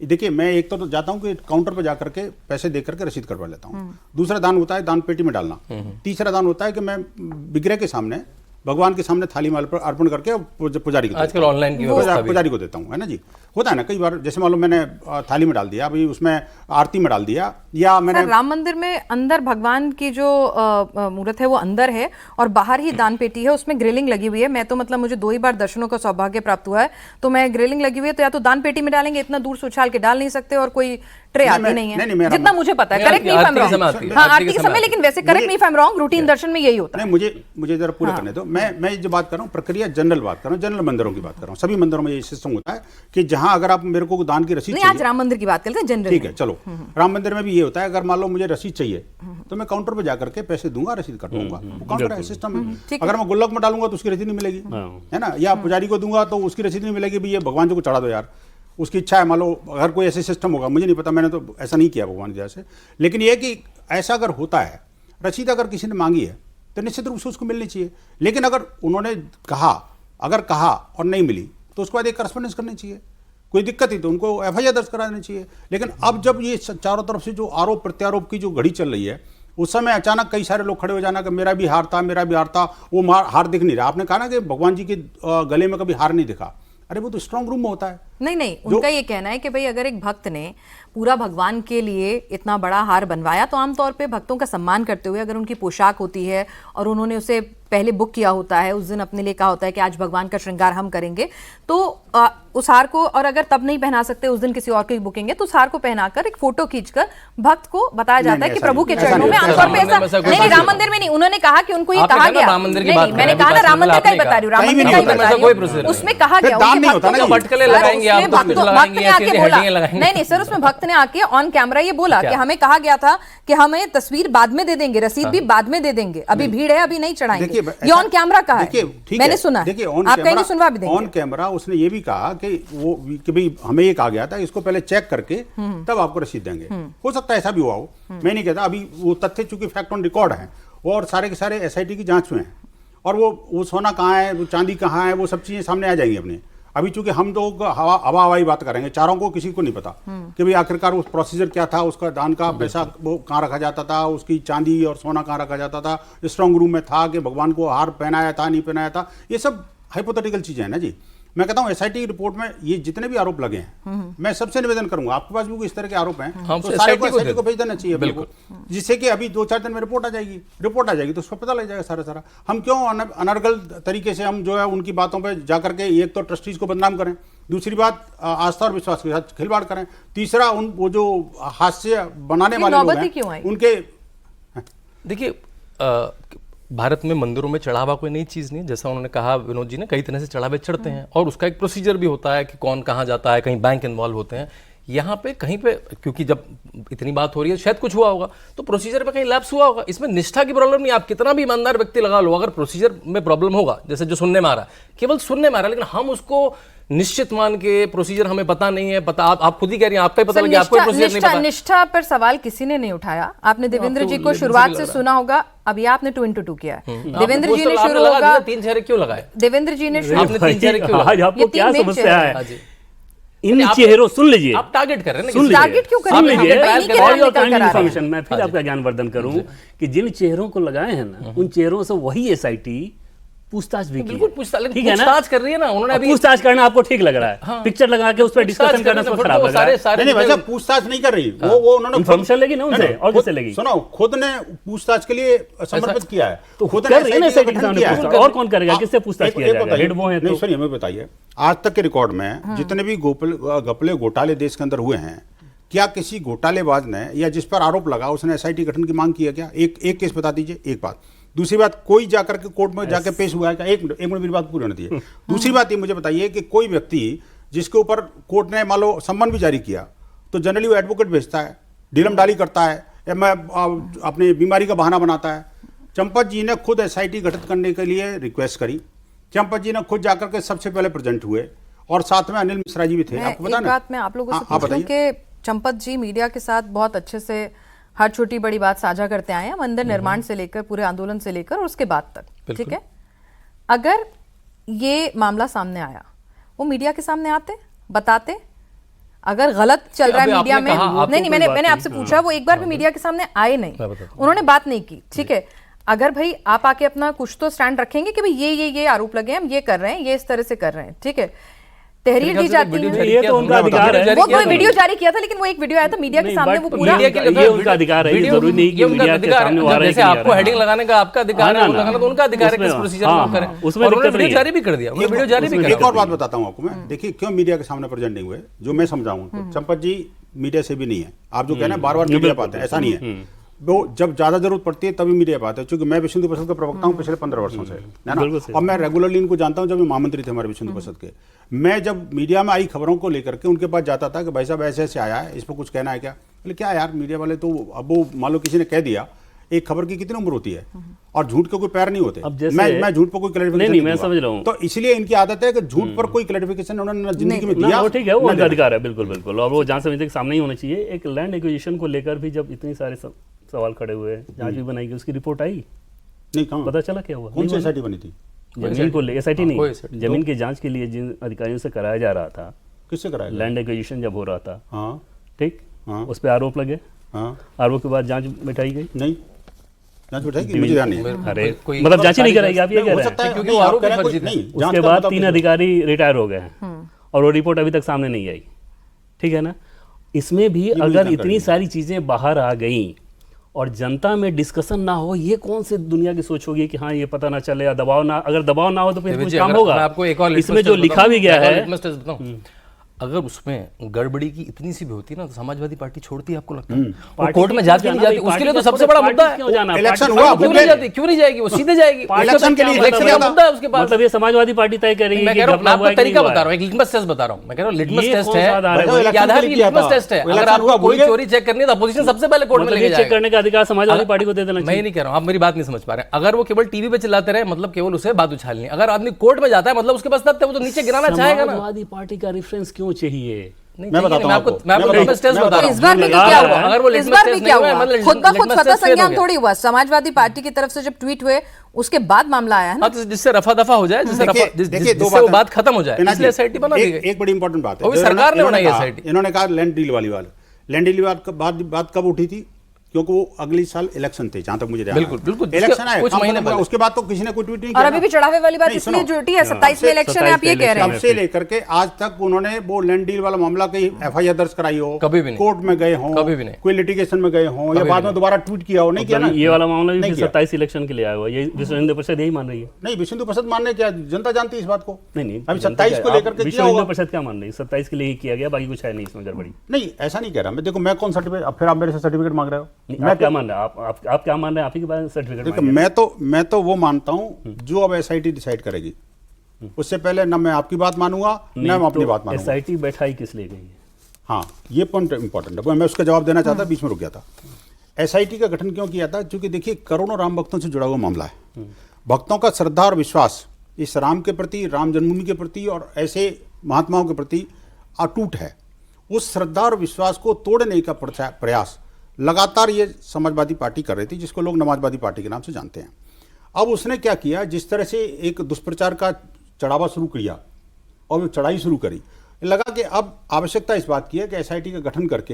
देखिए, मैं एक तो जाता हूं कि काउंटर पर जाकर के पैसे दे करके रसीद करवा लेता हूं। दूसरा दान होता है दान पेटी में डालना। तीसरा दान होता है कि मैं विग्रह के सामने, भगवान के सामने थाली माल पर अर्पण करके पुजारी को आजकल ऑनलाइन की व्यवस्था भी है। पुजारी को देता हूँ, है ना जी। होता है ना कई बार, जैसे मान लो मैंने थाली में डाल दिया, अभी उसमें आरती में डाल दिया, या मैंने सर राम मंदिर में अंदर भगवान की जो मूर्त है वो अंदर है और बाहर ही दान पेटी है, उसमें ग्रिलिंग लगी हुई है। मैं तो मतलब मुझे 2 ही बार दर्शनों का सौभाग्य प्राप्त हुआ है, तो मैं ग्रिलिंग लगी हुई है तो या तो दान पेटी में डालेंगे, इतना दूर से उछाल के डाल नहीं सकते, और कोई ट्रे आती नहीं है, जितना मुझे पता है। Correct me if I am wrong, हाँ आरती के समय, लेकिन वैसे correct me if I am wrong, routine darshan में यही होता है। नहीं, मुझे जरा पूरा करने दो। मैं जो बात कर रहा हूँ प्रक्रिया जनरल बात कर रहा हूँ, जनरल मंदिरों की बात कर रहा हूँ। सभी मंदिरों में ये सिस्टम होता है कि जहाँ अगर आप मेरे को दान की रसीद नहीं, आज चाहिए, राम मंदिर की बात करते हैं जनरल। ठीक है चलो, राम मंदिर में भी ये होता है, अगर मान लो मुझे रसीद चाहिए तो मैं काउंटर पे जाकर के पैसे दूंगा, रसीद कटवाऊंगा, वो काउंटर है, सिस्टम है। अगर मैं गुल्लक में डालूंगा तो उसकी रसीद नहीं मिलेगी, है ना, या पुजारी को दूंगा तो उसकी रसीद नहीं मिलेगी, भी ये भगवान जी को चढ़ा दो यार, उसकी इच्छा है। मान लो अगर कोई ऐसे सिस्टम होगा, मुझे नहीं पता, मैंने तो ऐसा नहीं किया भगवान जी से, लेकिन ये कि ऐसा अगर होता है, रसीद अगर किसी ने मांगी है तो निश्चित रूप से उसको मिलनी चाहिए। लेकिन अगर उन्होंने कहा और नहीं मिली तो उसके बाद एक करस्पॉन्डेंस करनी चाहिए। कोई दिक्कत ही तो उनको एफआईआर दर्ज करा देनी चाहिए। लेकिन अब जब ये चारों तरफ से जो आरोप प्रत्यारोप की जो घड़ी चल रही है, उस समय अचानक कई सारे लोग खड़े हो जाना कि मेरा भी हार था, मेरा भी हार था, वो हार दिख नहीं रहा। आपने कहा ना कि भगवान जी के गले में कभी हार नहीं दिखा, अरे वो तो स्ट्रांग रूम में होता है। नहीं, उनका ये कहना है कि भाई अगर एक भक्त ने पूरा भगवान के लिए इतना बड़ा हार बनवाया तो आमतौर पे भक्तों का सम्मान करते हुए अगर उनकी पोशाक होती है और उन्होंने उसे पहले बुक किया होता है, उस दिन अपने लिए कहा होता है कि आज भगवान का श्रृंगार हम करेंगे, तो उस हार को, और अगर तब नहीं पहना सकते, उस दिन किसी और की बुकिंग है, तो उस हार को पहनाकर एक फोटो खींचकर भक्त को बताया जाता है कि प्रभु के चरणों में आमतौर पर ऐसा नहीं, राम मंदिर में नहीं, उन्होंने कहा कि उनको ये कहा गया, नहीं, मैंने कहा ना राम मंदिर का ही बता रही हूँ, राम मंदिर का ही बता रही हूँ, उसमें कहा गया नहीं सर, उसमें भक्त ने आके ऑन कैमरा ये बोला कि हमें कहा गया था कि हमें तस्वीर बाद में दे देंगे, रसीद भी बाद में दे देंगे, अभी भीड़ है, अभी नहीं चढ़ाएंगे, ये ऑन कैमरा कहा है, मैंने सुना। देखिए आप कहीं सुनवा भी देंगे। ऑन कैमरा उसने ये भी कहा कि वो कि भाई हमें ये कहा गया था, इसको पहले चेक करके तब आपको रसीद देंगे। हो सकता है ऐसा भी हुआ हो, मैं नहीं कहता। अभी वो तथ्य चूंकि फैक्ट ऑन रिकॉर्ड है और सारे के सारे एसआईटी की जांच में हैं, और वो सोना कहाँ है, वो चांदी कहाँ है, वो सब चीजें सामने आ जाएंगी अपने। अभी चूंकि हम लोग हवाई बात करेंगे, चारों को किसी को नहीं पता कि भाई आखिरकार उस प्रोसीजर क्या था, उसका दान का पैसा वो कहाँ रखा जाता था, उसकी चांदी और सोना कहाँ रखा जाता था, स्ट्रांग रूम में था कि भगवान को हार पहनाया था नहीं पहनाया था, ये सब हाइपोथेटिकल चीजें हैं ना जी। मैं कहता हूँ एसआईटी रिपोर्ट में ये जितने भी आरोप लगे हैं, मैं सबसे निवेदन करूंगा, आपके पास भी कोई इस तरह के आरोप हैं तो सारे को एसआईटी को भेज देना चाहिए बिल्कुल, जिससे कि अभी 2-4 दिन में रिपोर्ट आ जाएगी तो उसको पता लग जाएगा सारा। हम क्यों अनर्गल तरीके से हम जो है उनकी बातों पर जाकर के एक तो ट्रस्टीज को बदनाम करें, दूसरी बात आस्था और विश्वास के साथ खिलवाड़ करें, तीसरा वो जो हास्य बनाने वाले लोग हैं उनके। देखिए भारत में मंदिरों में चढ़ावा कोई नई चीज़ नहीं, जैसा उन्होंने कहा विनोद जी ने, कई तरह से चढ़ावे चढ़ते हैं और उसका एक प्रोसीजर भी होता है कि कौन कहाँ जाता है, कहीं बैंक इन्वॉल्व होते हैं। यहाँ पे कहीं पे क्योंकि जब इतनी बात हो रही है शायद कुछ हुआ होगा तो प्रोसीजर पे कहीं लैप्स हुआ होगा। इसमें निष्ठा की प्रॉब्लम नहीं, आप कितना भी ईमानदार व्यक्ति लगा लो, अगर प्रोसीजर में प्रॉब्लम होगा, जैसे जो सुनने में आ रहा है, केवल सुनने में आ रहा है, लेकिन हम उसको निश्चित मान के प्रोसीजर हमें पता नहीं है, पता आप खुद ही कह रही हैं, आपका ही पता लगे, आपको प्रोसीजर नहीं पता। निष्ठा पर सवाल किसी ने नहीं उठाया। आपने देवेंद्र जी को शुरुआत से सुना होगा, अभी आपने 2 into 2 किया है, देवेंद्र जी ने आपने शुरू लगा होगा, दिया, 3 चेहरे क्यों लगाए? देवेंद्र जी ने शुरू आपने 3 चेहरे क्यों लगाए? आज आपको क्या तीन main समस्या चेहरे हाँ है? जी। इन चेहरों, सुन लीजिए, आप टारगेट कर रहे हैं ना सुन किसी लीजिए, टारगेट क्यों कर सुन रहे हैं? लीजिए, बहनी के और नाम your निकल kind कर आ रहे हैं। information, मैं फिर आपका ज्ञान वर्धन करूं कि जिन चेहरों को लगाए हैं ना, उन चेहरों से वही एसआईटी पूछताछ भी की बिल्कुल है। पूछताछ, लेकिन ठीक है ना? पूछताछ कर रही है ना उन्होंने अब अभी। पूछताछ करना आपको ठीक लग रहा है, पिक्चर लगा के उस पर डिस्कशन करना पूछताछ सब खराब लग रहा है। सारे नहीं नहीं, वैसे पूछताछ नहीं कर रही, वो उन्होंने इन्फॉर्मेशन लेगी ना उनसे, नहीं, और किससे लेगी? सुनो, खुद ने पूछताछ के लिए समर्पित किया है, तो खुद कर रही है ना SIT का SIT के गठन सामने किया है। पूछताछ, और कौन करेगा? किससे पूछताछ एक- किया एक जाएगा? बताइए, हेड वो हैं नहीं तो। सुनिए, हमें बताइए, आज तक के रिकॉर्ड में जितने भी घपले घोटाले देश के अंदर हुए हैं, क्या किसी घोटालेबाज ने या जिस पर आरोप लगा उसने एसआईटी गठन की मांग किया क्या? एक केस बता दीजिए। एक बात। दूसरी बात, कोई जाकर के कोर्ट में जाके पेश हुआ है क्या? एक मिनट मेरी बात पूरी होने दीजिए। दूसरी बात ये मुझे बताइए कि कोई व्यक्ति जिसके ऊपर कोर्ट ने मान लो सम्मन भी जारी किया, तो जनरली वो एडवोकेट भेजता है, ढीलम डाली करता है, या मैं अपनी बीमारी का बहाना बनाता है। चंपत जी ने खुद एसआईटी गठित करने के लिए रिक्वेस्ट करी, चंपत जी ने खुद जाकर के सबसे पहले प्रेजेंट हुए, और साथ में अनिल मिश्रा जी भी थे। आपको पता एक ना? बात मैं आप लोगों से हाँ, पूछ लूं कि चंपत जी मीडिया के साथ बहुत अच्छे से हर छोटी बड़ी बात साझा करते आए हैं, मंदिर निर्माण से लेकर पूरे आंदोलन से लेकर और उसके बाद तक, ठीक है? अगर ये मामला सामने आया, वो मीडिया के सामने आते, बताते, अगर गलत चल रहा है अभी मीडिया आपने में, कहा, आपको नहीं, मैंने आपसे पूछा, वो एक बार भी मीडिया के सामने आए नहीं, उन्होंने बात नहीं की, ठीक है? अगर भाई आप आके अपना कुछ तो स्टैंड रखेंगे कि भाई ये आरोप लगे, हम ये कर रहे हैं, ये इस तरह से कर रहे हैं, ठीक है? तहरीर दी जाती है, ये तो उनका अधिकार है। वो कोई वीडियो जारी किया था, लेकिन वो एक वीडियो आया था मीडिया के सामने, वो पूरा ये उनका अधिकार है, ये जरूरी नहीं कि मीडिया के सामने आ रहा है। जैसे आपको हेडिंग लगाने का आपका अधिकार है, लगाना तो उनका अधिकार है, किस प्रोसीजर में हम करें। उसमें और उन्होंने दिक्कत नहीं वीडियो जारी भी कर दिया, उन्होंने वीडियो जारी भी कर एक दिया। और बात बताता हूँ आपको मैं। देखिए क्यों मीडिया के सामने प्रेजेंट नहीं हुए, जो मैं समझाऊँ उनको। चंपत जी मीडिया से भी नहीं है, आप जो कहना बार बार मीडिया पाते हैं, ऐसा नहीं है। वो जब ज्यादा जरूरत पड़ती है तभी मीडिया पाते हैं, क्योंकि मैं विश्व हिंदू परिषद का प्रवक्ता हूँ पिछले 15 वर्षों से, है ना? और मैं रेगुलरली इनको जानता हूँ, जब महामंत्री थे हमारे विश्व हिंदू परिषद के। मैं जब मीडिया में आई खबरों को लेकर के उनके पास जाता था कि भाई साहब ऐसे ऐसे आया है, इस पर कुछ कहना है क्या? बोले क्या यार, मीडिया वाले तो अब वो मान लो किसी ने कह दिया, एक खबर की कितनी उम्र होती है, और झूठ के कोई पैर नहीं होते। अब जैसे मैं झूठ पर कोई क्लैरिफिकेशन नहीं, मैं समझ रहा हूँ। तो इसलिए इनकी आदत है कि झूठ पर कोई क्लैरिफिकेशन उन्होंने जिंदगी में दिया। वो ठीक है, वो उनका अधिकार है, बिल्कुल बिल्कुल, और वो जांच समिति के सामने ही होना चाहिए। एक लैंड एक्विजिशन को लेकर भी जब इतने सारे सवाल खड़े हुए, जांच भी बनाई गई, उसकी रिपोर्ट आई, नहीं, कहाँ पता चला क्या हुआ? कौन सी एसआईटी बनी थी? जमीन को ले, एसआईटी कोई नहीं, SIT जमीन की जांच के लिए जिन अधिकारियों से कराया जा रहा था, किससे कराया? लैंड एक्विजिशन जब हो रहा था, हाँ ठीक, हाँ उस पर आरोप लगे, हाँ, आरोप के बाद जांच बैठाई गई। नहीं जांच बैठाई, मुझे ध्यान नहीं है। अरे कोई- मतलब जांच ही नहीं कराएगी, आप ये नहीं, कह हो रहे सकता हैं? है, क्योंकि नहीं, वो आप आरोप कह रहे हैं फर्जी कोई- थे। नहीं, जांच उसके का बाद बताओ 3 मुझे। अधिकारी रिटायर हो गए हैं, और वो रिपोर्ट अभी तक सामने नहीं आई, ठीक है ना? इसमें भी अगर इतनी सारी चीजें बाहर आ गई और जनता में डिस्कशन ना हो, ये कौन से दुनिया की सोच होगी कि हाँ ये पता ना चले, या दबाव ना, अगर दबाव ना हो तो फिर कुछ काम होगा? मैं आपको एक और इसमें जो लिखा भी गया है, अगर अगर उसमें गड़बड़ी की इतनी सी भी होती ना, तो समाजवादी पार्टी छोड़ती है, आपको लगता है? वो पार्टी कोर्ट में क्यों जाके नहीं जाना जाती, भाई? उसके लिए तो पार्टी सबसे बड़ा मुद्दा है। क्यों जाना? इलेक्शन पार्टी- हुआ, क्यों नहीं जाती, क्यों नहीं जाएगी? वो सीधे जाएगी, इलेक्शन के लिए इलेक्शन इलेक्शन का मुद्दा है उसके पास। मतलब ये समाजवादी पार्टी तय करेगी मैं कि कह रहा हूँ, घपला मैं हुआ आपको है कि तरीका नहीं बता हुआ रहा हूँ, एक लिटमस टेस्ट बता रहा हूँ। मैं कह रहा हूँ लिटमस ये टेस्ट कौन सा है, आधार है भाई? याद है भी लिटमस टेस्ट है। अगर इलेक्शन आपको हुआ, कोई भूल गए? चोरी चेक करनी है तो अपोजिशन सबसे पहले कोर्ट में मतलब लेके ये चेक जाएगा। करने का अधिकार समाजवादी पार्टी को दे देना मैं चाहिए। ये नहीं कह रहा हूँ, आप मेरी बात नहीं समझ पा रहे हैं। अगर वो केवल टीवी पे चिल्लाते रहे, मतलब केवल उसे बात उछालनी है। अगर आदमी कोर्ट में जाता है, मतलब उसके पास तथ्य है, वो तो नीचे गिराना चाहेगा ना। समाजवादी पार्टी का रेफरेंस क्यों चाहिए? नहीं, मैं चाहिए बताता नहीं, हूँ मैं आपको लिटमस टेस्ट बता रहा इस हूँ। बार भी लगा क्या रहा हुआ? है। अगर वो इस लिटमस बार भी टेस्ट क्या नहीं हुआ, हुआ? मतलब खुद का खुद लिटमस स्वतः टेस्ट फेल हो संज्ञान गया। थोड़ी हुआ, समाजवादी पार्टी की तरफ से जब ट्वीट हुए उसके बाद मामला आया है ना। हाँ, तो जिससे रफा दफा हो जाए, जिससे देखिए, रफा- जिस- देखिए, दो जिससे वो बातें- बात खत्म हो जाए, पिना इसलिए जी, एसआईटी बना दी गई। एक बड़ी इंपॉर्टेंट बात है, वो भी जो सरकार ने बनाई है कहा- SIT। इन्होंने कहा लैंड डील वाली लैंड डील बात कब उठी थी? क्योंकि वो अगले साल इलेक्शन थे, जहां तक मुझे ध्यान है। बिल्कुल, बिल्कुल, इलेक्शन आए, कुछ काम महीने खत्म हुआ, पहले। उसके बाद तो किसी ने कोई ट्वीट नहीं और किया अभी ना। भी चढ़ावे वाली बात नहीं, इसलिए सुनो, जुटी है, 27 में इलेक्शन है, आप ये कह रहे तब हैं। से लेकर के आज तक उन्होंने वो लैंड डील वाला मामला कहीं एफआईआर दर्ज कराई हो, कभी भी नहीं। कोर्ट में गए हों, कभी भी नहीं। कोई लिटिगेशन में गए हों, या बाद में दोबारा ट्वीट किया हो, नहीं किया ना। मतलब ये वाला मामला भी नहीं फिर किया। 27 इलेक्शन के लिए आया हुआ है। ये विश्व हिंदू परिषद यही मान रही है। नहीं, विश्व हिंदू परिषद मानने क्या, जनता जानती है इस बात को। नहीं अभी जनता 27 को क्या- लेकर आप के विश्व किया हिंदू होगा। परिषद क्या मान रही है? 27 के लिए ही किया गया, बाकी कुछ है नहीं इसमें गड़बड़ी। नहीं, ऐसा नहीं कह रहा मैं। देखो, मैं कौन सर्टिफिकेट, अब फिर आप मेरे से सर्टिफिकेट मांग रहे हो? नहीं, आप क्या मान रहे हैं? आप क्या मान रहे हैं? आप ही के बारे में सर्टिफिकेट देखो, मांगे। मैं तो वो मानता हूँ जो अब एसआईटी डिसाइड करेगी। उससे पहले न मैं आपकी बात मानूंगा, न मैं अपनी बात मानूंगा। एसआईटी बैठाई किस लिए गई है? हाँ, ये पॉइंट इंपॉर्टेंट है, मैं उसका जवाब देना चाहता, बीच में रुक गया था। एसआईटी का गठन क्यों किया था? क्योंकि देखिए, करोड़ों राम भक्तों से जुड़ा हुआ मामला है। भक्तों का श्रद्धा और विश्वास इस राम के प्रति, राम जन्मभूमि के प्रति और ऐसे महात्माओं के प्रति अटूट है। उस श्रद्धा और विश्वास को तोड़ने का प्रयास लगातार ये समाजवादी पार्टी कर रही थी, जिसको लोग नमाजवादी पार्टी के नाम से जानते हैं। अब उसने क्या किया, जिस तरह से एक दुष्प्रचार का चढ़ावा शुरू किया और वो चढ़ाई शुरू करी, लगा कि अब आवश्यकता इस बात की है कि एसआईटी का गठन करके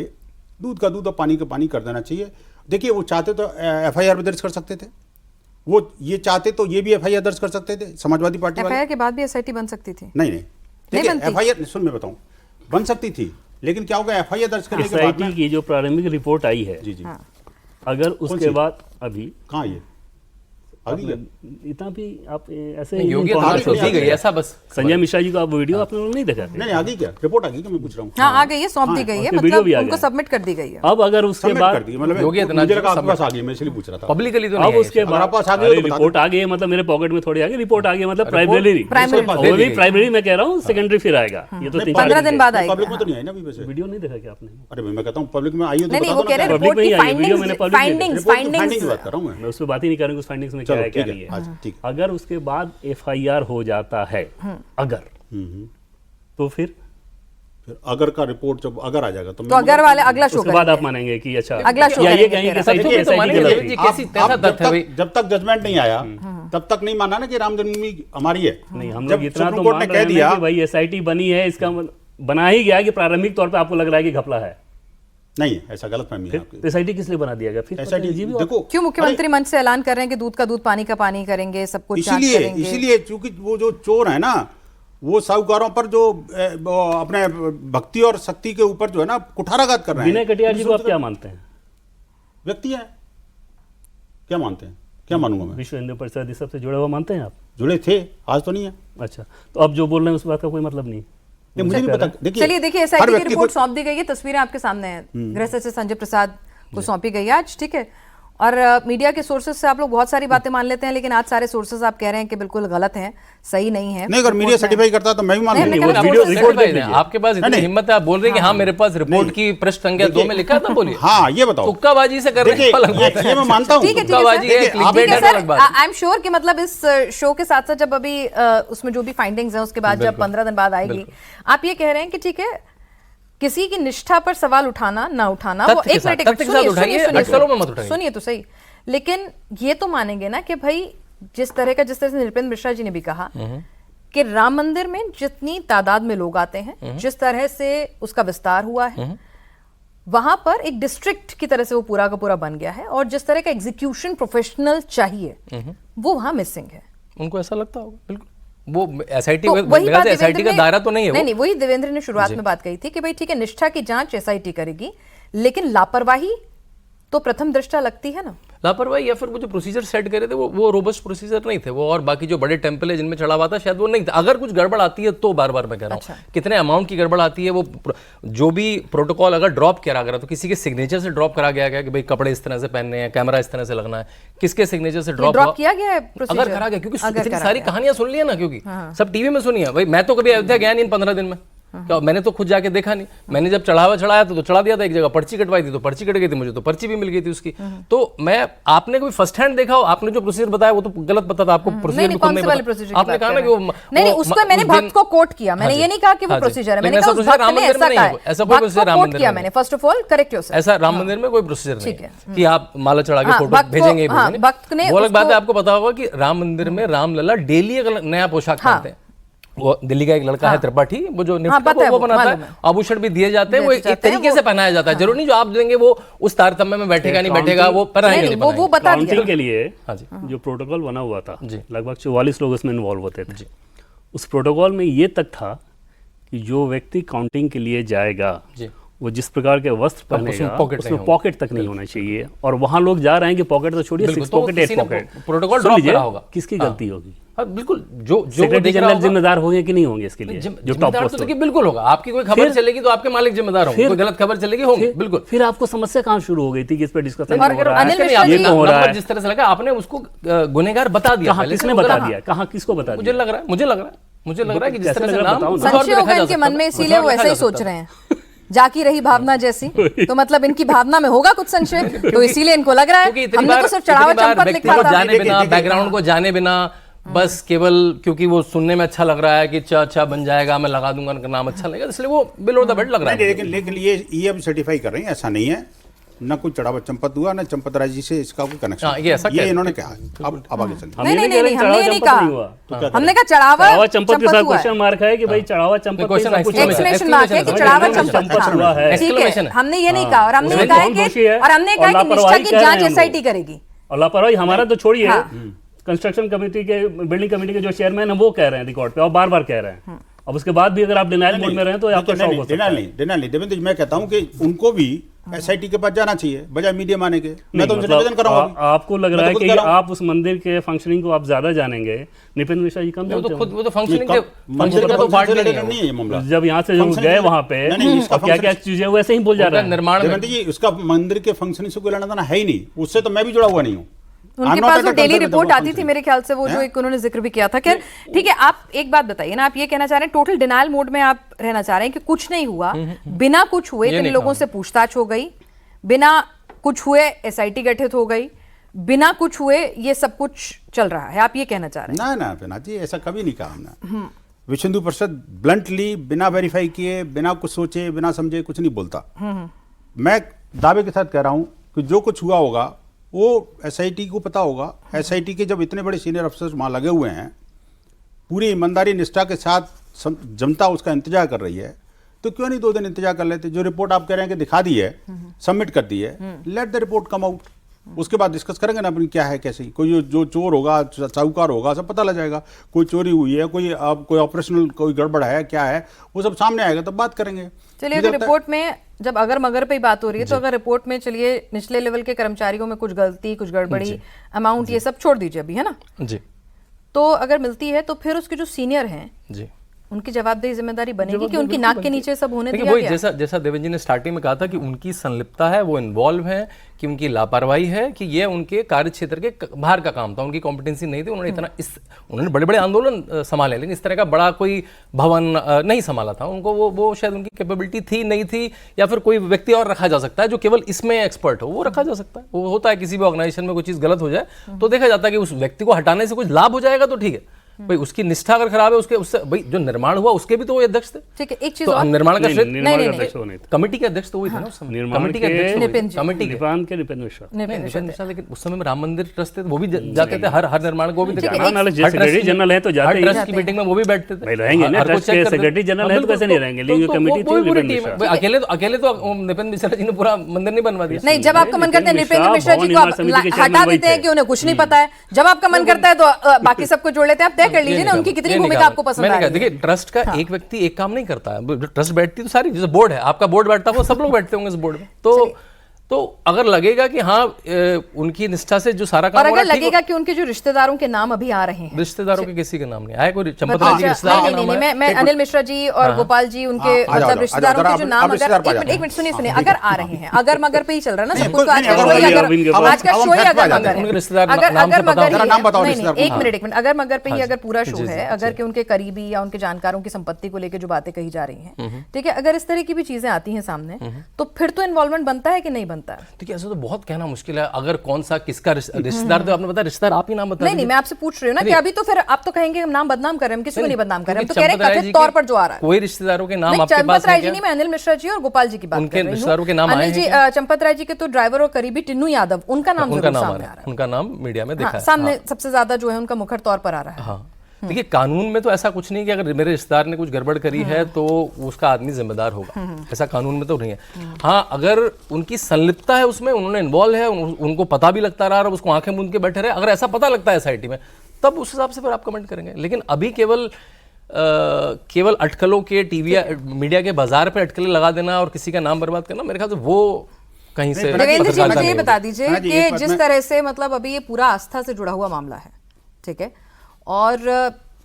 दूध का दूध और पानी का पानी कर देना चाहिए। देखिए, वो चाहते तो एफआईआर भी दर्ज कर सकते थे, वो ये चाहते तो ये भी एफआईआर दर्ज कर सकते थे समाजवादी पार्टी वाले। एफआईआर के बाद भी एसआईटी बन सकती थी? नहीं, देखिए बनती। एफआईआर सुन, मैं बताऊं, बन सकती थी, लेकिन क्या होगा, एफआईआर दर्ज करने के बाद एसआईटी की जो प्रारंभिक रिपोर्ट आई है, जी अगर उसके सी? बाद अभी कहाँ ये अभी इतना भी आप ऐसे योगी inform आदमी कर तो दी गई, ऐसा बस संजय मिश्रा जी को आप वीडियो आप लोगों ने नहीं देखा थे? नहीं, आगे क्या रिपोर्ट आ गई क्या, मैं पूछ रहा हूँ। हाँ, आ गई है, सौंप दी गई है, उसके वीडियो मतलब भी आ उनको गए। सबमिट कर दी गई है। अब अगर उसके सबमिट बाद कर दी, मतलब योगी आदित्यनाथ मुझे जी लगा को आपके पास आ गई, मैं इसलिए पूछ रहा था। पब्लिकली तो अब नहीं है उसके ये। बाद आप पास आ गई अरे तो बता रिपोर्ट आ गई है, मतलब मेरे पॉकेट में थोड़ी आ गई, रिपोर्ट आ गई, मतलब प्राइमरी प्राइमरी वो भी प्राइमरी में कह रहा हूँ, सेकेंडरी फिर आएगा। ये तो 15 दिन बाद आएगी। पब्लिक में तो नहीं आई ना अभी वैसे। वीडियो नहीं देखा क्या आपने? अरे मैं कहता हूँ पब्लिक में आई हो तो नहीं नहीं, बता वो दो कह ना रहे हैं क्या public रिपोर्ट में की ही आई है, वीडियो मैंने public में फाइंडिंग्स रिपोर्ट की फाइंडिंग्स फाइंडिंग की बात कर रहा हूँ मैं। मैं उस पर बात ही नहीं करूँगा उस फाइंडिंग्स में क्या चलो है क्या ठीक नहीं है, है। हाँ ठीक। अगर उसके बाद एफआईआर हो जाता है, अगर तो फिर अगर का रिपोर्ट जब अगर आ जाएगा तो तो अगर वाले अगला शो उसके बाद आप मानेंगे कि अच्छा अगला शो या ये करेंगे कहेंगे फिर। कि सही देखिए, थी, तो SIT मानेंगे गलत जी, थी। कैसी कैसा तथ्य है भाई? जब तक जजमेंट नहीं आया तब तक नहीं माना ना कि राम जन्मभूमि हमारी है। नहीं, हम जब लोग इतना सुप्रीम तो कोर्ट ने मान कह रहे हैं दिया ना कि भाई एसआईटी बनी है, इसका बना ही गया कि प्रारंभिक तौर पे आपको लग रहा है कि घपला है, नहीं, ऐसा गलत फहमी है आपकी। फिर एसआईटी किस लिए बना दिया गया? फिर एसआईटी जी भी देखो, क्यों मुख्यमंत्री मंच से ऐलान कर रहे हैं कि दूध का दूध पानी का पानी करेंगे, सब कुछ जांच इसीलिए करेंगे? इसीलिए चूंकि वो जो चोर है ना, वो साहूकारों पर जो वो अपने भक्ति और शक्ति के ऊपर जो है ना कुठाराघात कर रहे हैं। विनय कटियार जी को आप क्या मानते हैं? व्यक्ति है, क्या मानते हैं, क्या मानूंगा मैं? विश्व हिंदू परिषद इस सब से जुड़े हुआ मानते हैं आप? जुड़े थे, आज तो नहीं है। अच्छा, तो अब जो बोल रहे हैं उस बात का कोई मतलब नहीं? नहीं, मुझे नहीं पता। चलिए देखिए, हर एसआईटी की व्यक्ति रिपोर्ट को- सौंप दी गई है, तस्वीरें आपके सामने हैं, गृह सचिव संजय प्रसाद को सौंपी गई है आज, ठीक है। और मीडिया के सोर्सेज से आप लोग बहुत सारी बातें मान लेते हैं, लेकिन आज सारे सोर्सेज आप कह रहे हैं कि बिल्कुल गलत हैं, सही नहीं है। नहीं, अगर मीडिया सर्टिफाई करता तो मैं भी मान नहीं, लूंगा। नहीं, वो नहीं, वीडियो sources रिपोर्ट भाई, देख लीजिए। आपके पास इतनी नहीं, हिम्मत है, आप बोल रहे हैं कि हाँ मेरे पास रिपोर्ट की पृष्ठ संख्या 2 में लिखा है, तो बोलिए। हाँ, ये बताओ। तुक्काबाजी से कर रहे देखिए, हैं, ये मैं मानता हूँ। ठीक है, ठीक तुक्काबाजी है है, सर, clickbait ठीक है है, सर, अलग बात है। आई एम श्योर कि मतलब इस शो के साथ साथ जब अभी उसमें जो भी फाइंडिंग्स हैं उसके बाद जब 15 दिन बाद आएगी, आप ये कह रहे हैं कि ठीक है, किसी की निष्ठा पर सवाल उठाना ना उठाना, वो तथ्य के एक साथ- मिनट तथ्य के साथ उठाइए, अटकलों में मत उठाइए। सुनिए तो सही, लेकिन ये तो मानेंगे ना कि भाई जिस तरह से नृपेंद्र मिश्रा जी ने भी कहा कि राम मंदिर में जितनी तादाद में लोग आते हैं, जिस तरह से उसका विस्तार हुआ है, वहां पर एक डिस्ट्रिक्ट की तरह से वो पूरा का पूरा बन गया है, और जिस तरह का एग्जीक्यूशन प्रोफेशनल चाहिए वो वहां मिसिंग है। उनको ऐसा लगता होगा, बिल्कुल। वो एसआईटी तो वही बात एसआईटी का देवेंद्र दायरा तो नहीं है वो। नहीं, वही देवेंद्र ने शुरुआत में बात कही थी कि भाई ठीक है, निष्ठा की जांच एसआईटी करेगी, लेकिन लापरवाही तो प्रथम दृष्टा लगती है ना। लापरवाही या फिर वो जो प्रोसीजर सेट करे थे वो रोबस्ट प्रोसीजर नहीं थे वो, और बाकी जो बड़े टेम्पल है जिनमें चढ़ा हुआ था शायद वो नहीं था। अगर कुछ गड़बड़ आती है तो बार बार मैं कह रहा हूँ कितने अमाउंट की गड़बड़ आती है, वो जो भी प्रोटोकॉल अगर ड्रॉप करा गया तो किसी के सिग्नेचर से ड्रॉप करा गया कि भाई कपड़े इस तरह से पहनने हैं, कैमरा इस तरह से लगना है, किसके सिग्नेचर से ड्रॉप किया गया है अगर procedure? करा गया, क्योंकि अगर इतनी करा सारी गया। कहानियां सुन ली है ना, क्योंकि सब टीवी में सुनी है भाई। मैं तो कभी अयोध्या गया नहीं इन 15 दिन में, क्या मैंने तो खुद जाके देखा नहीं। मैंने जब चढ़ाया तो चढ़ा दिया था, एक जगह पर्ची कटवाई थी तो पर्ची कट गई थी, मुझे तो पर्ची भी मिल गई थी उसकी। तो मैं, आपने कोई फर्स्ट हैंड देखा हो, आपने जो प्रोसीजर बताया वो तो गलत पता था आपको, प्रोसीजर नहीं, खुद नहीं वाले पता। procedure की आपने बात कहा कर ना कि रहे हैं। नहीं, उसको मैंने भक्त को कोट किया, मैंने ये नहीं कहा कि वो प्रोसीजर है, मैंने कहा उस भक्त ने ऐसा कहा है, ऐसा कोई प्रोसीजर राम मंदिर किया में मैंने। First of all correct yourself, ऐसा राम मंदिर में कोई प्रोसीजर नहीं ठीक है कि आप माला चढ़ा के हाँ, फोटो भक्त को- भेजेंगे ही हाँ, भेजेंगे। भक्त ने वो अलग बात है, उसको- आपको पता होगा कि राम मंदिर में रामलला डेली एक नया पोशाक पहनते हैं। वो दिल्ली का एक लड़का है त्रिपाठी, वो जो निफ्ट पता है, वो बनाता मालूम है, है। आभूषण भी दिए जाते हैं, वो दिए एक जाते हैं, तरीके से पहनाया जाता है। जरूर नहीं जो आप देंगे वो उस तारतम्य में बैठेगा नहीं बैठेगा, वो पहनाएंगे नहीं, नहीं वो पहनाएंगे। बता काउंटिंग दिया। के लिए हाँ जी। जो प्रोटोकॉल बना हुआ था, जी। लगभग 44 लोग उसमें इन्वॉल्व होते थे। उस प्रोटोकॉल में ये तक था कि जो व्यक्ति काउंटिंग के लिए जाएगा जी। वो जिस प्रकार के वस्त्र पहनेगा पॉकेट नहीं उसमें होंगे। पॉकेट तक नहीं होना चाहिए, और वहाँ लोग जा रहे हैं कि पॉकेट तो छोड़िए, बिल्कुल, 6 तो पॉकेट, किसी 8 ने पॉकेट। प्रोटोकॉल सुन ड्रॉप लीजिए, करा होगा। किसकी हाँ। गलती होगी? हाँ, बिल्कुल, जो सेक्रेटरी दिख रहा जनरल होगा- जिम्मेदार होंगे कि नहीं होंगे इसके लिए? जो टॉप जिम्मेदार पोस्ट तो देखिए बिल्कुल होगा। आपकी कोई खबर चलेगी तो आपके मालिक जिम्मेदार होंगे, कोई गलत खबर चलेगी होंगे, बिल्कुल। फिर आपको समस्या कहाँ शुरू हो गई थी कि इस पे डिस्कशन और हो रहा अनिल है, मिश्रा ये जी- क्यों हो रहा नंबर है, जिस तरह से लगा आपने उसको गुनहगार बता दिया कहाँ पहले से, किसने वो बता गलत- दिया, कहाँ किसको बता मुझे दिया? लग रहा है मुझे लग रहा है कि जिस कैसे तरह से लग रहा है नाम बताओ ना। बुझाड़ संशय में होगा रखा जा इनके सकता मन था, में, इसीलिए बुझाड़ वो में ऐसा रखा ही जा सोच सकता रहे हैं। जाकी रही भावना जैसी, तो मतलब इनकी भावना में होगा कुछ संशय, तो इसीलिए इनको लग रहा क्योंकि है। इतनी हमने बार तो सिर्फ चढ़ावा इतनी बार चंपत व्यक्ति लिखा को था। जाने बिना, देखिए, बैकग्राउंड को जाने बिना, बस केवल क्योंकि वो सुनने में अच्छा लग रहा है कि अच्छा बन जाएगा, मैं लगा दूंगा, नाम अच्छा लगेगा, इसलिए वो बिलो द बेल्ट लग रहा नहीं, है। लेकिन ये अब सर्टिफाई कर रहे हैं, ऐसा नहीं है। न कोई चढ़ावा चंपत हुआ, न चंपत राय जी से इसका कोई कनेक्शन। हाँ, ये ऐसा ये कह- इन्होंने कहा। अब आगे चलिए। नहीं नहीं कह रहे नहीं, हमने ये नहीं चढ़ावा चंपत नहीं हुआ। कहा, हमने कहा चढ़ावा चंपत के साथ हुआ है। क्वेश्चन मार्क है कि भाई चढ़ावा चंपत नहीं, क्वेश्चन सब कुछ exclamation- एक्सक्लेमेशन मार्क है कि exclamation चढ़ावा है। चंपत चंपत हुआ है। ठीक exclamation है, है। हमने ये नहीं कहा, और हमने उसमें ये कहा कौन है दोषी है? कि और हमने और कहा कि निष्ठा लापरवाही की कह रहे जांच हैं हम एसआईटी लोग। करेगी। और लापरवाही हमारा तो छोड़िए, हाँ। कंस्ट्रक्शन कमेटी के, बिल्डिंग कमेटी के जो चेयरमैन है वो कह रहे हैं रिकॉर्ड पे, और बार बार कह रहे हैं। अब उसके बाद भी अगर आप डिनाइल मोड में रहे तो आपका शौक हो सकता है। नहीं देवेंद्र जी, मैं कहता हूँ कि उनको भी एसआईटी के पास जाना चाहिए बजाय मीडिया आने के। मैं नहीं, तो उनसे मतलब निवेदन कराऊंगा अभी। आपको लग मैं रहा तो है खुद कि कह रहा हूं। आप उस मंदिर के फंक्शनिंग को आप ज्यादा जानेंगे, निपेंद्र मिश्रा जी कम वो जानते तो खुद होंगे। वो तो फंक्शनिंग के मंदिर फंक्शन का का तो पार्ट फंक्शन नहीं नहीं है है ये मामला। जब यहाँ से जो फंक्शन गए से- वहाँ पे नहीं, इसका क्या क्या फंक्शन- चीजें वैसे ही भूल जा रहे हैं। निर्माण में देवेंद्र जी, उसका मंदिर के फंक्शनिंग से कोई लेना देना है ही नहीं, उससे तो मैं भी जुड़ा हुआ नहीं हूँ। उनके पास वो डेली रिपोर्ट आती थी मेरे ख्याल से, वो जो एक उन्होंने जिक्र भी किया था। खैर ठीक है, आप एक बात बताइए ना, आप ये कहना चाह रहे हैं टोटल डिनायल मोड में आप रहना चाह रहे हैं कि कुछ नहीं हुआ, बिना कुछ हुए ये इन नहीं लोगों कहा। से पूछताछ हो गई, बिना कुछ हुए एसआईटी गठित हो गई, बिना कुछ हुए ये सब कुछ चल रहा है, आप ये कहना चाह रहे हैं? ना पिना जी, ऐसा कभी नहीं कहा हमने। विश्व हिंदू परिषद ब्लंटली, बिना वेरीफाई किए, बिना कुछ सोचे, बिना समझे कुछ नहीं बोलता। मैं दावे के साथ कह रहा हूं कि जो कुछ हुआ होगा वो एसआईटी को पता होगा। एसआईटी के जब इतने बड़े सीनियर अफसर वहां लगे हुए हैं, पूरी ईमानदारी निष्ठा के साथ जनता उसका इंतजार कर रही है, तो क्यों नहीं 2 दिन इंतजार कर लेते? जो रिपोर्ट आप कह रहे हैं कि दिखा दी है, सबमिट कर दी है, let the report come out. उसके बाद डिस्कस करेंगे ना अपनी क्या है कैसे। कोई जो चोर होगा, साहूकार होगा, सब पता लग जाएगा। कोई चोरी हुई है, कोई ऑपरेशनल कोई गड़बड़ है, क्या है, वो सब सामने आएगा, तब बात करेंगे। चलिए, अगर रिपोर्ट में जब अगर मगर पे ही बात हो रही है, तो अगर रिपोर्ट में चलिए निचले लेवल के कर्मचारियों में कुछ गलती, कुछ गड़बड़ी, अमाउंट, ये सब छोड़ दीजिए अभी, है ना, जी तो अगर मिलती है तो फिर उसके जो सीनियर हैं जी उनकी जवाबदेही जिम्मेदारी बनेगी कि उनकी नाक के नीचे सब होने देखिए दिया वही गया? जैसा देवेंद्र जी ने स्टार्टिंग में कहा था कि उनकी संलिप्तता है, वो इन्वॉल्व है, कि उनकी लापरवाही है, कि ये उनके कार्य क्षेत्र के बाहर का काम था, उनकी कॉम्पिटेंसी नहीं थी। उन्होंने बड़े बड़े आंदोलन संभाले, लेकिन इस तरह का बड़ा कोई भवन नहीं संभाला था। उनको वो शायद उनकी कैपेबिलिटी थी, नहीं थी, या फिर कोई व्यक्ति और रखा जा सकता है जो केवल इसमें एक्सपर्ट हो, वो रखा जा सकता है। वो होता है, किसी भी ऑर्गेनाइजेशन में कोई चीज़ गलत हो जाए तो देखा जाता है कि उस व्यक्ति को हटाने से कुछ लाभ हो जाएगा तो ठीक है, भाई उसकी निष्ठा अगर खराब है, उससे भाई जो निर्माण हुआ उसके भी तो वो अध्यक्ष थे। ठीक है, एक चीज तो और, निर्माण का श्रेय निर्माण का अध्यक्ष वो नहीं था। कमेटी के अध्यक्ष तो वही थे ना उस समय। निर्माण कमेटी के अध्यक्ष तो नितिन वही जी। थे। कमेटी के निपेंद्र मिश्रा नहीं, निपेंद्र मिश्रा, लेकिन उस समय में राम मंदिर ट्रस्ट थे, वो भी जाते थे हर निर्माण को भी ठीक है, देखा। एक- नाले सेक्रेटरी जनरल है तो जाते ही ट्रस्ट की मीटिंग में वो भी बैठते थे। भाई रहेंगे ना, हर ट्रस्ट कुछ check के करते थे। सेक्रेटरी जनरल है तो कैसे नहीं रहेंगे, लेकिन तो कमेटी थी वो पूरी निपेंद्र टीम मिश्रा। है। भाई अकेले तो निपेंद्र मिश्रा जी ने पूरा मंदिर नहीं बनवा दिया। नहीं, जब आपका मन करता है निपेंद्र मिश्रा जी को भवन आप निर्माण समिति के हटा चेयरमैन देते हैं वही कि उन्हें कुछ नहीं पता है, जब आपका मन करता है तो बाकी सबको जोड़ लेते हैं। आप तय कर लीजिए ना उनकी कितनी भूमिका आपको पसंद आ रही है। देखिए, ट्रस्ट का एक व्यक्ति एक काम नहीं करता है। ट्रस्ट बैठती तो सारी, जैसे बोर्ड है, आपका बोर्ड बैठता है, वो सब लोग बैठते होंगे इस बोर्ड में। तो अगर लगेगा कि हाँ उनकी निष्ठा से जो सारा काम और हो रहा अगर है, ठीक लगेगा कि उनके जो रिश्तेदारों के नाम अभी आ रहे हैं, हो। रिश्तेदारों के किसी के नाम नहीं आया, कोई चंपत राय जी के रिश्तेदार का नाम आया। मैं अनिल मिश्रा जी और गोपाल जी उनके आ जाओ, मतलब रिश्तेदारों के जो आप नाम, रिश्तेदार अगर पा एक मिनट सुनिए, जाओ। अगर आ रहे हैं, अगर मगर पे ही चल रहा है ना सब कुछ, तो आज नहीं, का अगर शो ही मगर अगर अरविंद के आज का बाद शो ही हम अगर फैक्ट मगर उनके है, रिश्तेदार अगर नाम से अगर पता मगर होगा। ही नाम बताओ नहीं, रिश्तेदार नहीं, को। एक मिनट, अगर मगर पे ही अगर पूरा शो है, अगर कि उनके करीबी या उनके जानकारों की संपत्ति को लेकर जो बातें कही जा रही हैं, ठीक है, अगर इस तरह की भी चीजें आती हैं सामने, तो फिर तो इन्वॉल्वमेंट बनता है कि नहीं बनता है? देखिए, ऐसा तो बहुत कहना मुश्किल है। अगर कौन सा किसका रिश्तेदार, तो आपने बताया रिश्तेदार, आप ही नाम बता नहीं नहीं, मैं आपसे पूछ रही हूँ ना कि अभी तो फिर आप तो कहेंगे हम नाम बदनाम कर रहे हैं, हम किसी को नहीं बदनाम कर रहे हैं, हम तो कह रहे हैं कथित तौर पर जो आ रहा है। कोई रिश्तेदारों के नाम नहीं, आपके पास चंपत राय है जी क्या? नहीं, मैं अनिल मिश्रा जी और गोपाल जी की बात उनके कर रही हूँ। रिश्तेदारों के नाम आए अनिल जी, हैं चंपत राय जी के तो ड्राइवर और करीबी टिन्नू यादव, उनका नाम उनका जरूर नाम आ सामने रहा आ रहा है, उनका नाम मीडिया में है। देखा हाँ, है। सामने सबसे ज्यादा जो है उनका मुखर तौर पर आ रहा है। हाँ, देखिए, कानून में तो ऐसा कुछ नहीं कि अगर मेरे रिश्तेदार ने कुछ गड़बड़ करी है तो उसका आदमी जिम्मेदार होगा, ऐसा कानून में तो नहीं है। हाँ, अगर उनकी संलिप्तता है उसमें, उन्होंने इन्वॉल्व है, उनको पता भी लगता रहा और उसको आंखें मूंद के बैठे रहे, अगर ऐसा पता लगता है एसआईटी में, तब उस हिसाब से फिर आप कमेंट करेंगे। लेकिन अभी केवल अटकलों के टीवी मीडिया के बाजार पे अटकलें लगा देना और किसी का नाम बर्बाद करना, मेरे ख्याल से वो कहीं से देवेंद्र जी, पत्रकारिता मुझे नहीं ये होगी। बता दीजिए हाँ जी, कि एक बात जिस मैं- तरह से मतलब अभी ये पूरा आस्था से जुड़ा हुआ मामला है, ठीक है, और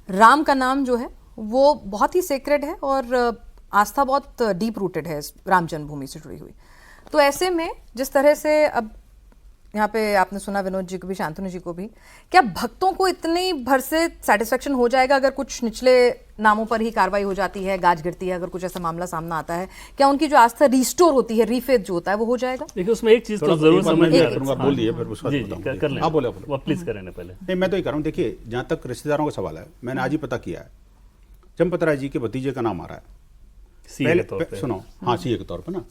राम का नाम जो है वो बहुत ही सेक्रेड है और आस्था बहुत डीप रूटेड है इस राम जन्मभूमि से जुड़ी हुई। तो ऐसे में जिस तरह से अब यहाँ पे आपने सुना विनोद जी को भी, शांतनु जी को भी, क्या भक्तों को इतनी भर से सेटिस्फेक्शन हो जाएगा अगर कुछ निचले नामों पर ही कार्रवाई हो जाती है, गाज गिरती है, अगर कुछ ऐसा मामला सामने आता है, क्या उनकी जो आस्था रिस्टोर होती है, रीफेथ जो होता है, वो हो जाएगा? देखिए, उसमें एक चीज तो जरूर समझ में करूंगा, बोल दिए फिर उसका जी बताऊंगा। कर लें, आप बोले वो प्लीज करें पहले। नहीं, मैं तो ये कह रहा हूँ, देखिए, जहाँ तक रिश्तेदारों का सवाल है, मैंने आज ही पता किया है, चंपत राय जी के भतीजे का नाम आ रहा है। सीए के तौर पे। सुनो, हाँ, सीए के तौर पे ना,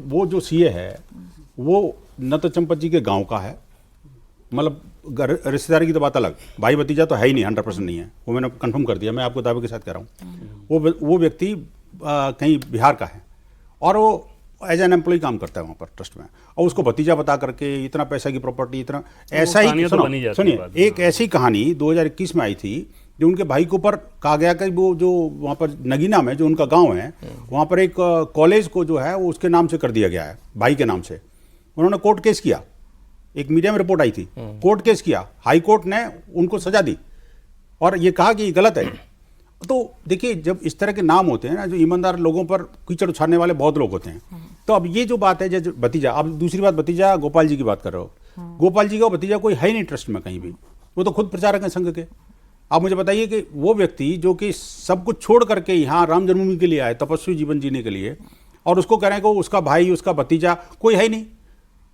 वो जो सीए है वो न तो चंपत जी के गांव का है, मतलब रिश्तेदारी की तो बात अलग, भाई भतीजा तो है ही नहीं, 100% नहीं है, वो मैंने कंफर्म कर दिया, मैं आपको दावे के साथ कह रहा हूँ। वो व्यक्ति कहीं बिहार का है और वो एज एन एम्प्लॉय काम करता है वहाँ पर ट्रस्ट में, और उसको भतीजा बता करके इतना पैसा की प्रॉपर्टी, इतना ऐसा ही, सुनिए एक ऐसी कहानी 2021 में आई थी जो उनके भाई के ऊपर कहा गया कि वो जो वहाँ पर नगीना में जो उनका गांव है वहाँ पर एक कॉलेज को जो है वो उसके नाम से कर दिया गया है, भाई के नाम से। उन्होंने कोर्ट केस किया, एक मीडिया में रिपोर्ट आई थी, कोर्ट केस किया, हाई कोर्ट ने उनको सजा दी और ये कहा कि गलत है। तो देखिए जब इस तरह के नाम होते हैं ना, जो ईमानदार लोगों पर कीचड़ उछालने वाले बहुत लोग होते हैं। तो अब ये जो बात है, जो भतीजा, अब दूसरी बात, भतीजा गोपाल जी की बात कर रहे हो, गोपाल जी का भतीजा कोई है ही नहीं ट्रस्ट में कहीं भी, वो तो खुद प्रचारक हैं संघ के। आप मुझे बताइए कि वो व्यक्ति जो कि सब कुछ छोड़ करके यहाँ राम जन्मभूमि के लिए आए, तपस्वी जीवन जीने के लिए, और उसको कह रहे हैं कि उसका भाई, उसका भतीजा कोई है ही नहीं।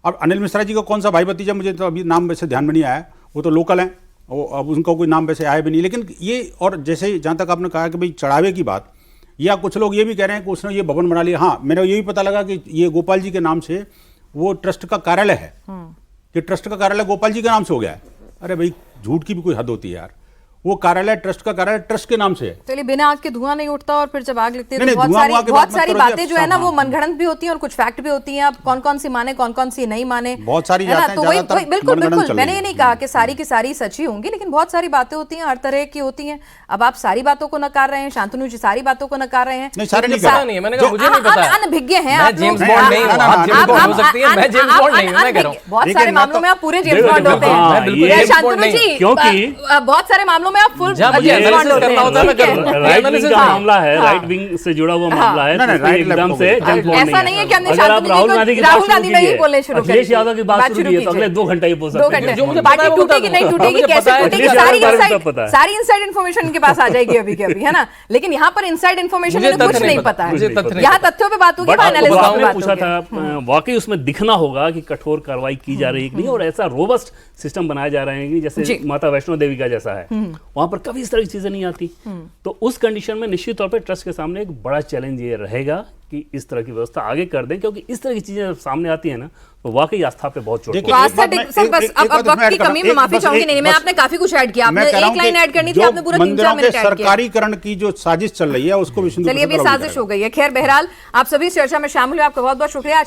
अब अनिल मिश्रा जी का कौन सा भाई भतीजा, मुझे तो अभी नाम वैसे ध्यान में नहीं आया, वो तो लोकल हैं, वो अब उनका कोई नाम वैसे आया भी नहीं। लेकिन ये, और जैसे जहाँ तक आपने कहा कि भाई चढ़ावे की बात, या कुछ लोग ये भी कह रहे हैं कि उसने ये भवन बना लिया। हाँ, मेरा ये भी पता लगा कि ये गोपाल जी के नाम से वो ट्रस्ट का कार्यालय है, कि ट्रस्ट का कार्यालय गोपाल जी के नाम से हो गया है। अरे भाई झूठ की भी कोई हद होती है यार, वो कार्यालय ट्रस्ट का कार्यालय ट्रस्ट के नाम से है। चलिए, बिना आग के धुआं नहीं उठता, और फिर जब आग लगती है तो बहुत सारी बातें जो है ना वो मनगढ़ंत भी होती हैं और कुछ फैक्ट भी होती हैं। अब कौन कौन सी माने, कौन कौन सी नहीं माने, बहुत सारी है ना। तो वही बिल्कुल बिल्कुल, मैंने ये नहीं कहा कि सारी की सारी सच्ची होंगी, लेकिन बहुत सारी बातें होती हैं, हर तरह की होती हैं। अब आप सारी बातों को नकार रहे हैं, शांतनु जी सारी बातों को नकार रहे हैं। अनभिज्ञ हैं आप लोग। बहुत सारे मामलों में आप पूरे जेम्स बॉन्ड होते हैं शांतनु जी, क्योंकि बहुत सारे मामलों में आप फुल राइट विंग का मामला है, राइट विंग से जुड़ा हुआ मामला है, एकदम से ऐसा नहीं है कि हमने अगर आप राहुल गांधी की राहुल गांधी में ही बोलने शुरू कर, अखिलेश यादव की बात शुरू की है तो अगले 2 घंटे ही बोल सकते हैं। जो मुझे पार्टी टूटेगी नहीं टूटेगी, कैसे टूटेगी, सारी इनसाइड इन्फॉर्मेशन इनके पास आ जाएगी अभी के अभी, है ना। लेकिन यहाँ पर इनसाइड इन्फॉर्मेशन में कुछ नहीं पता है, यहाँ तथ्यों पे बात होगी, आपने पूछा था वाकई उसमें दिखना होगा कि कठोर कार्रवाई की जा रही है कि नहीं, और ऐसा रोबस्ट सिस्टम बनाया जा रहा है कि जैसे माता वैष्णो देवी का जैसा है, वहां पर कभी इस तरह की चीजें नहीं आती। तो उस कंडीशन में निश्चित तौर पे ट्रस्ट के सामने एक बड़ा चैलेंज ये रहेगा कि इस तरह की व्यवस्था आगे कर दें, क्योंकि इस तरह की चीजें जब सामने आती है ना तो वाकई आस्था पे बहुत चोट पड़ती है। बस अब वक्त की कमी में माफी चाहूंगी, नहीं मैं आपने काफी कुछ ऐड किया, आपने एक लाइन ऐड करनी थी, आपने पूरा 3-4 मिनट ऐड किया। सरकारीकरण की जो साजिश चल रही है उसको भी, चलिए अभी साजिश हो गई है। खैर बहरहाल आप सभी इस चर्चा में शामिल हुए, आपका बहुत बहुत शुक्रिया।